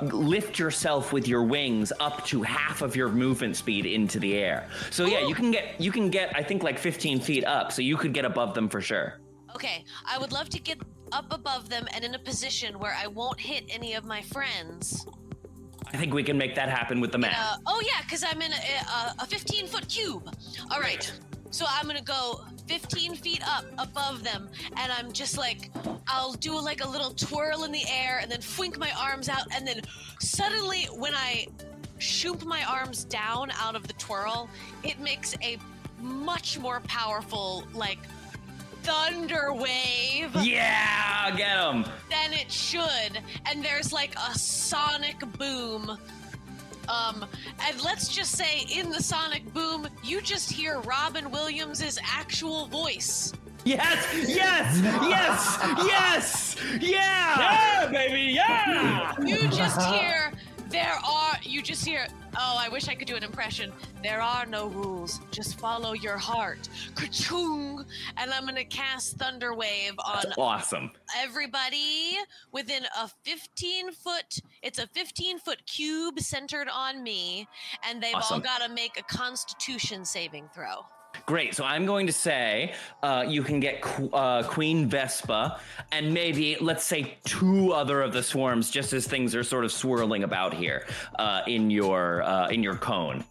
lift yourself with your wings up to half of your movement speed into the air. So yeah, you can get I think like 15 feet up. So you could get above them for sure. Okay, I would love to get up above them and in a position where I won't hit any of my friends. I think we can make that happen with the map. Because I'm in a 15-foot cube. All right, so I'm gonna go 15 feet up above them, and I'm just like, I'll do like a little twirl in the air, and then fwink my arms out, and then suddenly when I shoop my arms down out of the twirl, it makes a much more powerful, like, thunder wave. Yeah, get him. Than it should, and there's like a sonic boom. And let's just say in the sonic boom, you just hear Robin Williams' actual voice. Yes, yes, yes, yes, yeah. Yeah, baby, yeah. You just hear, oh, I wish I could do an impression. There are no rules. Just follow your heart. Ka-chung! And I'm going to cast Thunder Wave on awesome. Everybody within a 15-foot, it's a 15-foot cube centered on me, and they've all got to make a Constitution saving throw. Great. So I'm going to say you can get Queen Vespa and maybe, let's say, 2 other of the swarms, just as things are sort of swirling about here in your cone.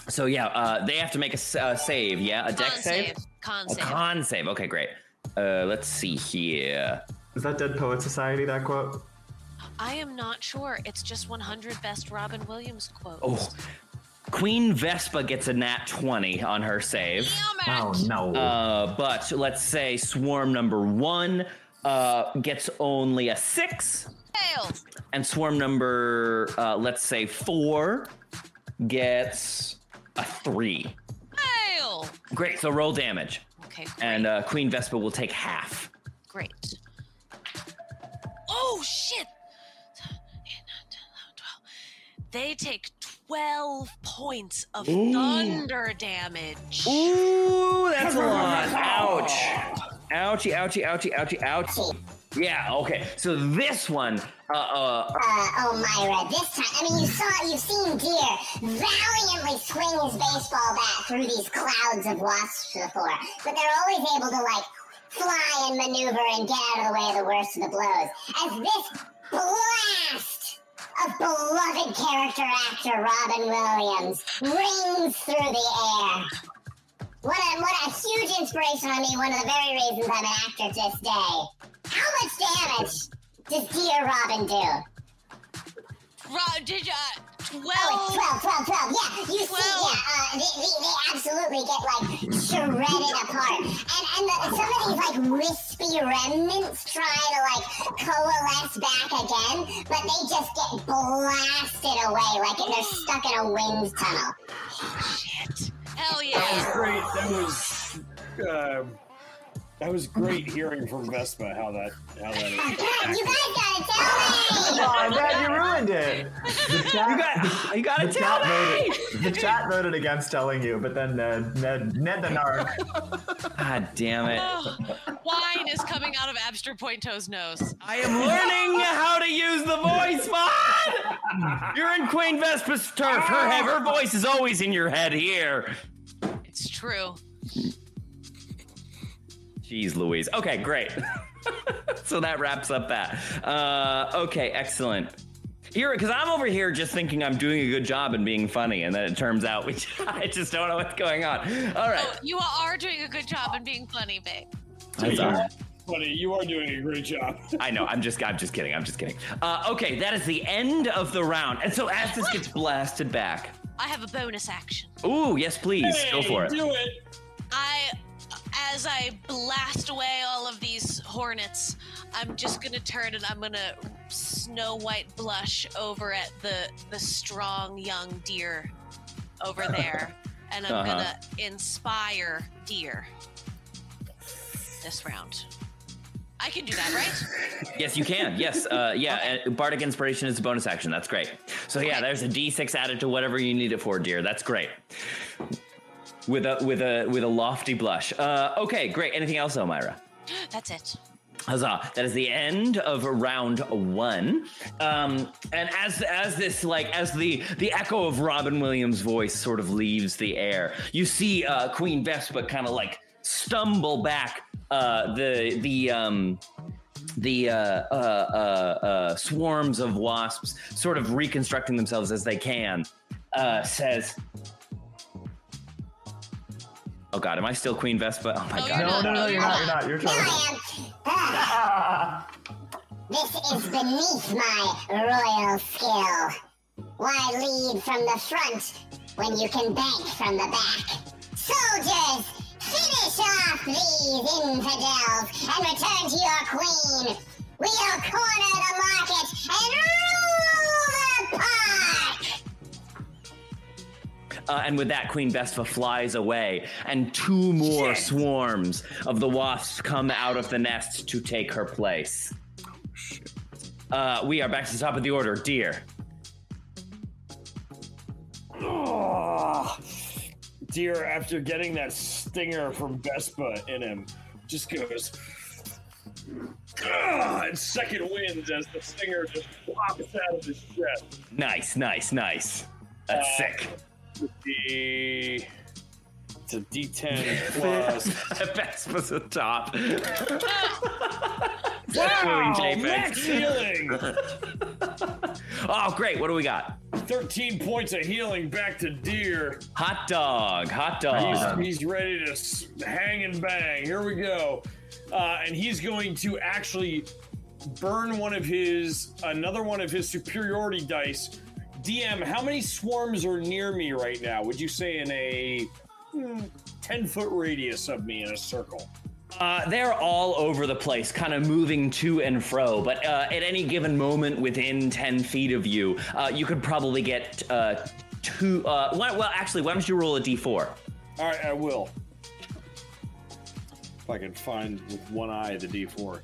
So yeah, they have to make a save. Yeah, a dex save. Con save. Okay, great. Let's see here. Is that Dead Poet Society, that quote? I am not sure. It's just 100 best Robin Williams quotes. Oh. Queen Vespa gets a nat 20 on her save. Oh, no. But let's say swarm number 1 gets only a 6. Fail. And swarm number, let's say 4 gets a 3. Fail. Great, so roll damage. Okay, great. And Queen Vespa will take half. Great. Oh, shit. They take 12 points of thunder damage. Ooh, that's a lot. Ouch. Ouchie, ouchie, ouchie, ouchie, ouchie. Yeah, okay. So this one, Omirah, this time, I mean, you've seen Deer valiantly swing his baseball bat through these clouds of wasps before, but they're always able to, like, fly and maneuver and get out of the way of the worst of the blows. As this blast of beloved character actor Robin Williams rings through the air. What a huge inspiration on me, one of the very reasons I'm an actor to this day. How much damage does Dear Robin do? Did you? 12. Oh, it's 12. Yeah, you 12. See, they absolutely get, like, shredded apart. And some of these, like, wispy remnants try to, like, coalesce back again, but they just get blasted away, like they're stuck in a wind tunnel. Oh, shit. Hell That was yeah. great. That was great hearing from Vespa how that You guys gotta tell me! Oh, man, you ruined it. The chat, You gotta tell me! the chat voted against telling you, but then Ned the narc. God damn it. Wine is coming out of Abster Pointo's nose. I am learning how to use the voice mod! You're in Queen Vespa's turf. Her voice is always in your head here. It's true. Jeez Louise. Okay, great. So that wraps up that. Okay, excellent. Here, because I'm over here just thinking I'm doing a good job and being funny, and then it turns out I just don't know what's going on. All right. Oh, you are doing a good job in being funny, babe. Buddy, you are doing a great job. I know. I'm just kidding. Okay, that is the end of the round. And so as this gets blasted back. I have a bonus action. Ooh, yes, please. Go for it. Do it. As I blast away all of these hornets, I'm just gonna turn and I'm gonna Snow White blush over at the strong young deer over there, and I'm gonna inspire deer this round. I can do that, right? Yes, you can. Yes. Bardic Inspiration is a bonus action. That's great. So yeah, there's a D6 added to whatever you need it for, dear. That's great. With a lofty blush. Okay, great. Anything else, Omirah? That's it. Huzzah! That is the end of round one. And as the echo of Robin Williams' voice sort of leaves the air, you see Queen Vespa kind of like stumble back. The swarms of wasps sort of reconstructing themselves as they can. Says. Oh God, am I still Queen Vespa? Oh my God. No, you're not. You're Here trying. I am. This is beneath my royal skill. Why lead from the front when you can bank from the back? Soldiers, finish off these infidels and return to your queen. We'll corner the market and rule the park. And with that, Queen Vespa flies away, and two more swarms of the wasps come out of the nest to take her place. We are back to the top of the order. Deer. Oh, Deer, after getting that stinger from Vespa in him, just goes... and second wins as the stinger just pops out of his chest. Nice. That's sick. It's a D10 plus. Vespa's a top. Wow, max healing. Oh, great. What do we got? 13 points of healing back to Deer. Hot dog. He's ready to hang and bang. Here we go. And he's going to actually burn another one of his superiority dice. DM, how many swarms are near me right now? Would you say in a 10-foot radius of me in a circle? They're all over the place, kind of moving to and fro, but at any given moment within 10 feet of you, you could probably get two... actually, why don't you roll a d4? All right, I will. If I can find with one eye the d4.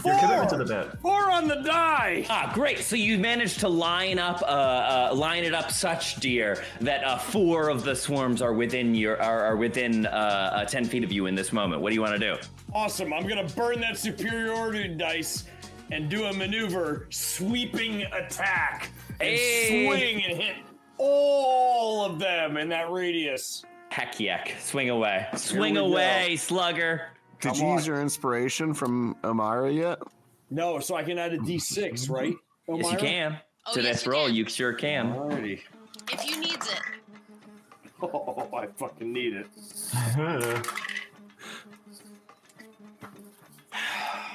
You're committed to the bit. 4 on the die. Ah, great. So you managed to line it up such, Deer, that 4 of the swarms are within 10 feet of you in this moment. What do you want to do? Awesome. I'm gonna burn that superiority dice and do a maneuver, sweeping attack, and swing and hit all of them in that radius. Heck yuck. Swing away. Swing away, slugger. Did you use your inspiration from Omirah yet? No, so I can add a D6, right? Yes, you Omirah? can. Oh, To yes, this you roll, can. you sure can. Alrighty. If you needs it. Oh, I fucking need it.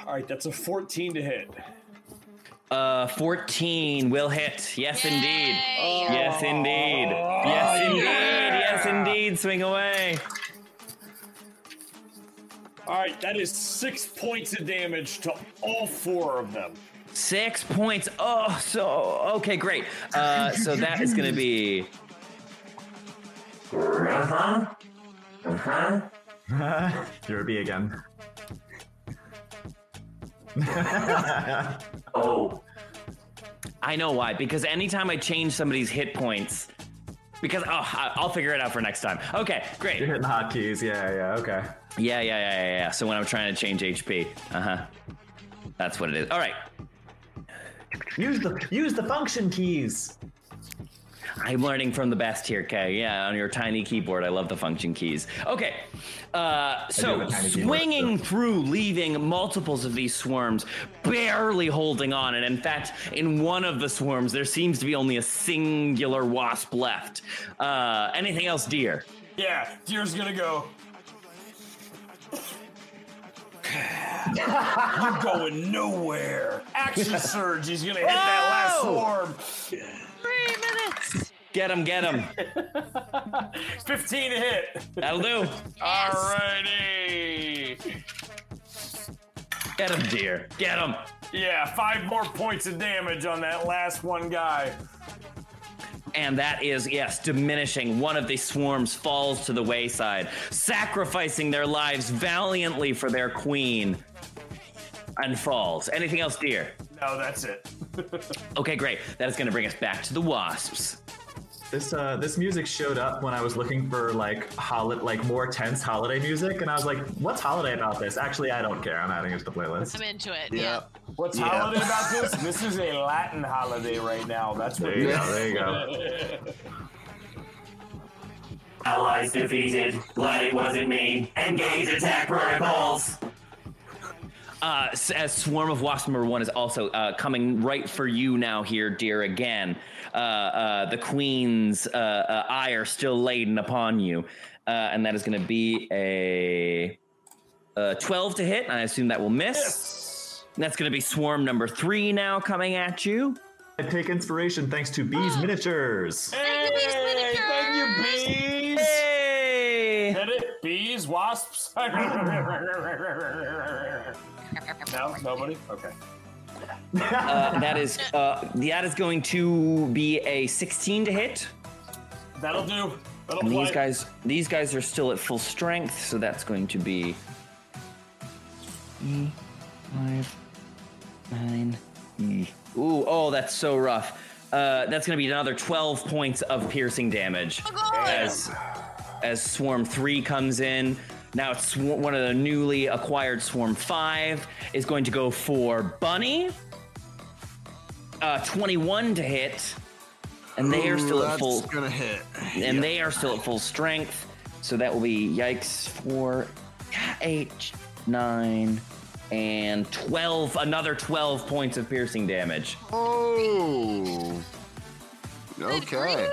All right, that's a 14 to hit. 14 will hit. Yes, Yay! indeed. Yes, indeed. Yes, indeed. Yes, indeed. Swing away. All right, that is 6 points of damage to all 4 of them. 6 points. Oh, so okay, great. So that is going to be. You're a bee again. Oh, I know why. Because anytime I change somebody's hit points, because I'll figure it out for next time. Okay, great. You're hitting the hotkeys. Yeah, okay. Yeah. So when I'm trying to change HP, that's what it is. All right. Use the function keys. I'm learning from the best here, Kay. Yeah, on your tiny keyboard. I love the function keys. Okay. do So have a tiny keyboard, swinging through, leaving multiples of these swarms, barely holding on. And in fact, in one of the swarms, there seems to be only a singular wasp left. Anything else, dear? Yeah, Deer's gonna go. You're going nowhere. Action surge. He's gonna hit that last swarm. 3 minutes. Get him. 15 to hit. That'll do. Alrighty. Get him, dear. Get him. Yeah, 5 more points of damage on that last one guy. And that is, yes, diminishing. One of the swarms falls to the wayside, sacrificing their lives valiantly for their queen, and falls. Anything else, dear? No, that's it. Okay, great. That is going to bring us back to the wasps. This music showed up when I was looking for like more tense holiday music, and I was like, "What's holiday about this?" Actually, I don't care. I'm adding it to the playlist. I'm into it. Yeah. What's holiday about this? This is a Latin holiday right now. That's what There you go. There you go. allies defeated. Glad it wasn't me. Engage attack protocols. As Swarm of Wasp number 1 is also coming right for you now here, dear, again. The Queen's ire still laden upon you. And that is going to be a 12 to hit. I assume that will miss. Yes. And that's going to be Swarm number 3 now coming at you. I take inspiration thanks to Bees Miniatures. Hey, thank you, bees. Hey! Hit it, bees, wasps. No, nobody. Okay. That is going to be a 16 to hit. That'll do. That'll And play. these guys are still at full strength, so that's going to be 5, 9. Ooh, oh, that's so rough. That's going to be another 12 points of piercing damage as Swarm 3 comes in. Now it's one of the newly acquired Swarm 5 is going to go for Bunny. 21 to hit. And they are still at full. That's gonna hit. And they are still at full strength. So that will be, yikes, 4, 8, 9, and 12. Another 12 points of piercing damage. Oh. Okay.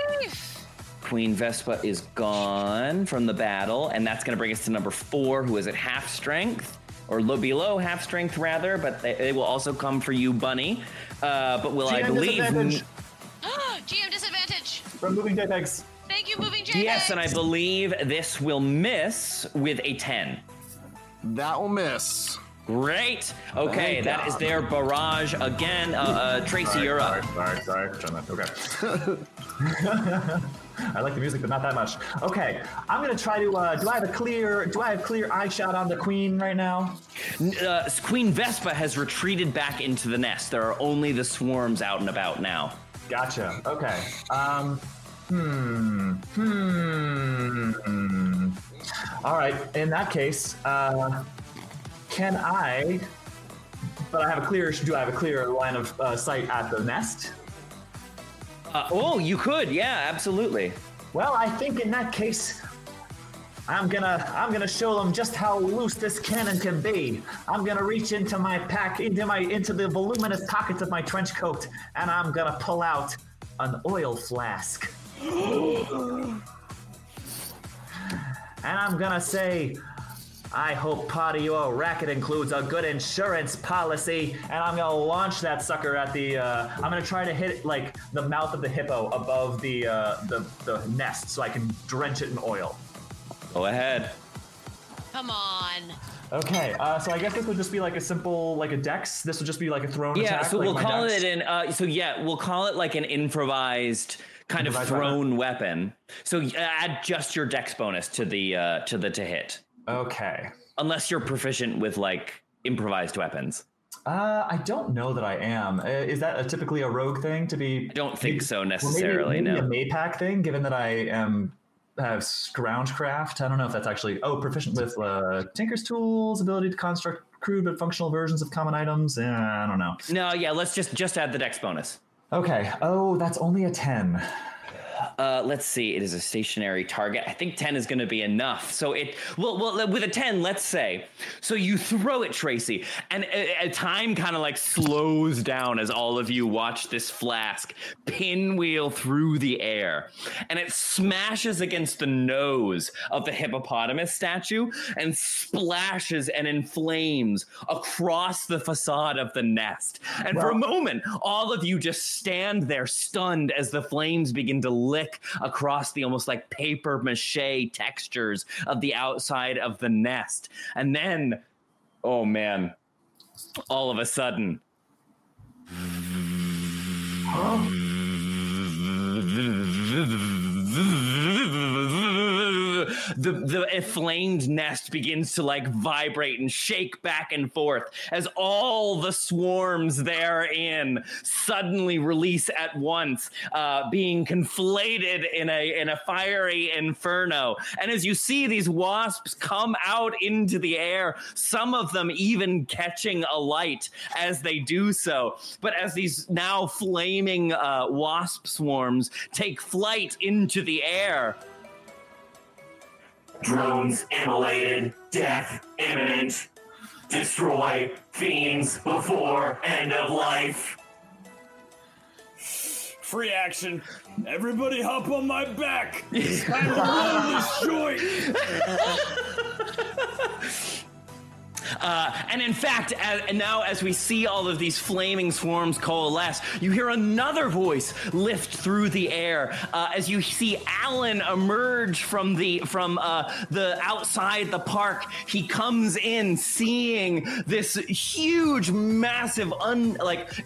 Queen Vespa is gone from the battle, and that's going to bring us to number 4, who is at half strength, or below half strength, rather, but they will also come for you, Bunny. But will I believe... GM disadvantage. From moving JPEGs. Thank you, moving JPEGs. Yes, and I believe this will miss with a 10. That will miss. Great. Okay, that is their barrage again. Tracy, you're up. Sorry. Okay. I like the music, but not that much. Okay, I'm gonna try to. Do I have clear eye shot on the queen right now? Queen Vespa has retreated back into the nest. There are only the swarms out and about now. Gotcha. Okay. All right. In that case, can I? But I have a clear. Do I have a clear line of sight at the nest? Oh, you could. Yeah, absolutely. Well, I think in that case, I'm gonna show them just how loose this cannon can be. I'm gonna reach into my pack, into the voluminous pockets of my trench coat, and I'm gonna pull out an oil flask. And I'm gonna say, I hope part of your racket includes a good insurance policy, and I'm gonna launch that sucker at the. I'm gonna try to hit like the mouth of the hippo above the nest, so I can drench it in oil. Go ahead. Come on. Okay, so I guess this would just be like a simple, like a dex. This would just be like a thrown attack. Yeah, so like we'll call dex. it we'll call it like an improvised kind of thrown weapon. So add just your dex bonus to the to hit. Okay. Unless you're proficient with like improvised weapons. I don't know that I am. Is that typically a rogue thing to be? I don't think so necessarily. Maybe no. a Maypack thing, given that I have Scroungecraft. I don't know if that's actually proficient with Tinker's tools, ability to construct crude but functional versions of common items. I don't know. No, yeah, let's just add the dex bonus. Okay. Oh, that's only a 10. Let's see. It is a stationary target. I think 10 is going to be enough. So well, with a 10, let's say. So you throw it, Tracy, and time kind of like slows down as all of you watch this flask pinwheel through the air, and it smashes against the nose of the hippopotamus statue and splashes and inflames across the facade of the nest. And for a moment, all of you just stand there stunned as the flames begin to lick across the almost like paper mache textures of the outside of the nest. And then, oh man, all of a sudden, the inflamed nest begins to like vibrate and shake back and forth as all the swarms therein suddenly release at once, being conflated in a fiery inferno. And as you see these wasps come out into the air, some of them even catching alight as they do so. But as these now flaming wasp swarms take flight into the air, drones immolated, death imminent. Destroy fiends before end of life. Free action. Everybody hop on my back. It's time to run this joint. And in fact, now as we see all of these flaming swarms coalesce, you hear another voice lift through the air as you see Alan emerge from the outside the park. He comes in seeing this huge, massive,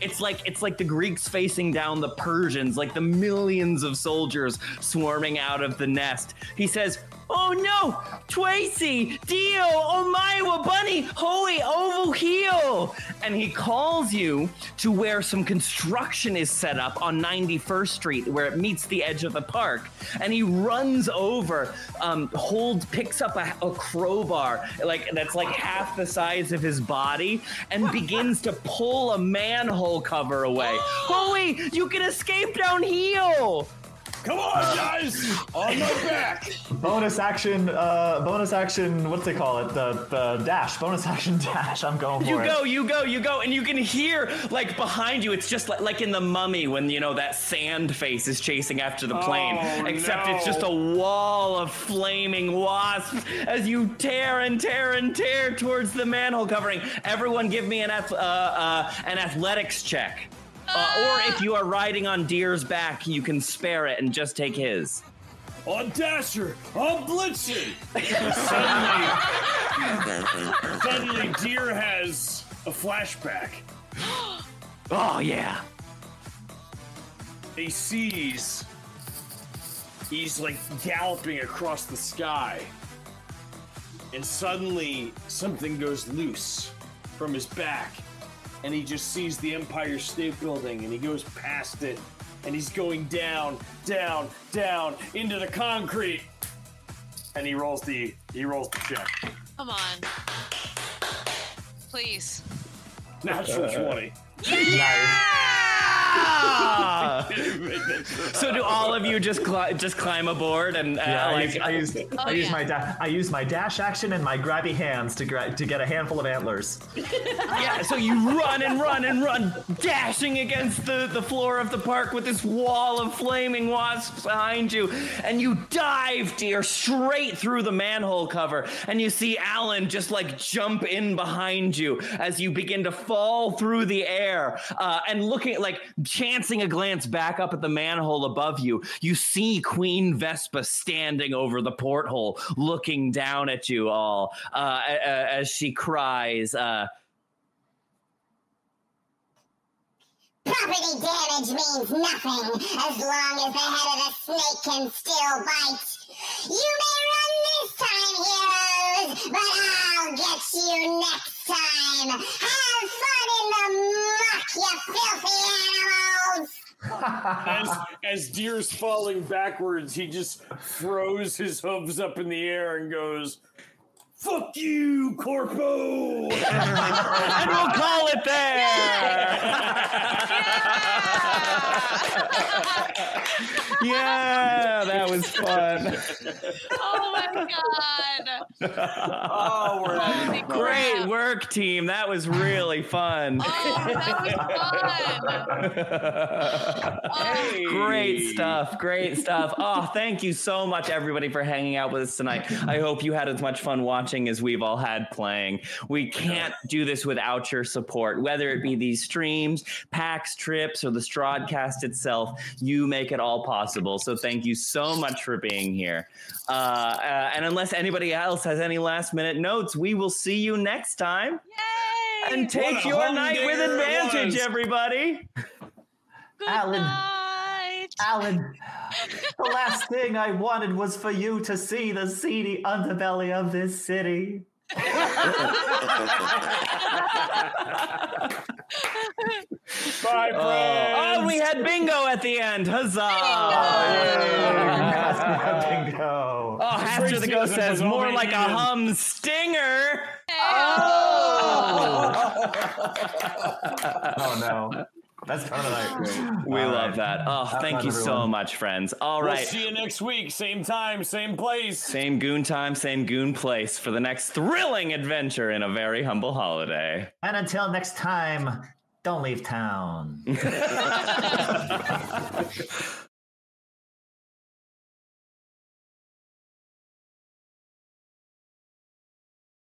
it's like the Greeks facing down the Persians, like the millions of soldiers swarming out of the nest. He says, "Oh no, Tracy, Dio, Omirah, Bunny, Hoey, over here!" And he calls you to where some construction is set up on 91st Street, where it meets the edge of the park. And he runs over, picks up a crowbar, that's like half the size of his body, and begins to pull a manhole cover away. Hoey, you can escape down here! Come on, guys! On my back! Bonus action, what's they call it? The dash. Bonus action dash. I'm going for it. You go. And you can hear, like, behind you, it's just like in The Mummy when, that sand face is chasing after the plane. Except it's just a wall of flaming wasps as you tear and tear and tear towards the manhole covering. Everyone give me an athletics check. Or if you are riding on Deer's back, you can spare it and just take his. On Dasher, on Blitzen! Suddenly, Deer has a flashback. Oh, yeah. He sees he's like galloping across the sky. And suddenly, something goes loose from his back. And he just sees the Empire State Building, and he goes past it, and he's going down, down, down into the concrete, and he rolls the check. Come on. Please. Natural 20. Yeah! Yeah! So do all of you just climb aboard and I use my dash action and my grabby hands to get a handful of antlers. Yeah, so you run and run and run, dashing against the floor of the park with this wall of flaming wasps behind you, and you dive, dear, straight through the manhole cover, and you see Alan just like jump in behind you as you begin to fall through the air, and looking, like chancing a glance back up at the manhole above you, you see Queen Vespa standing over the porthole, looking down at you all, as she cries, Property damage means nothing as long as the head of the snake can still bite. You may run this time, heroes, but I'll get you next time. Have fun in the muck, you filthy animals! As Deer's falling backwards, he just throws his hooves up in the air and goes, "Fuck you, Corpo!" and we'll call it there. Yeah, that was fun. Oh my god! Oh, we're having Great work, team. That was really fun. Oh, that was fun! Hey. Great stuff. Great stuff. Oh, thank you so much, everybody, for hanging out with us tonight. I hope you had as much fun watching as we've all had playing. We can't do this without your support, whether it be these streams, PAX trips, or the Strawdcast itself. You make it all possible. So thank you so much for being here. And unless anybody else has any last minute notes, we will see you next time. Yay! And take your night with advantage, everybody. Good Alan. night. Alan, the last thing I wanted was for you to see the seedy underbelly of this city. Bye, friends. Oh, we had bingo at the end. Huzzah! Bingo. Oh, Haster the Ghost says more like a hum stinger. Oh no. That's kind of like We love that. Oh, thank you so much, friends. All right. We'll see you next week. Same time, same place. Same goon time, same goon place for the next thrilling adventure in a very humble holiday. And until next time, don't leave town.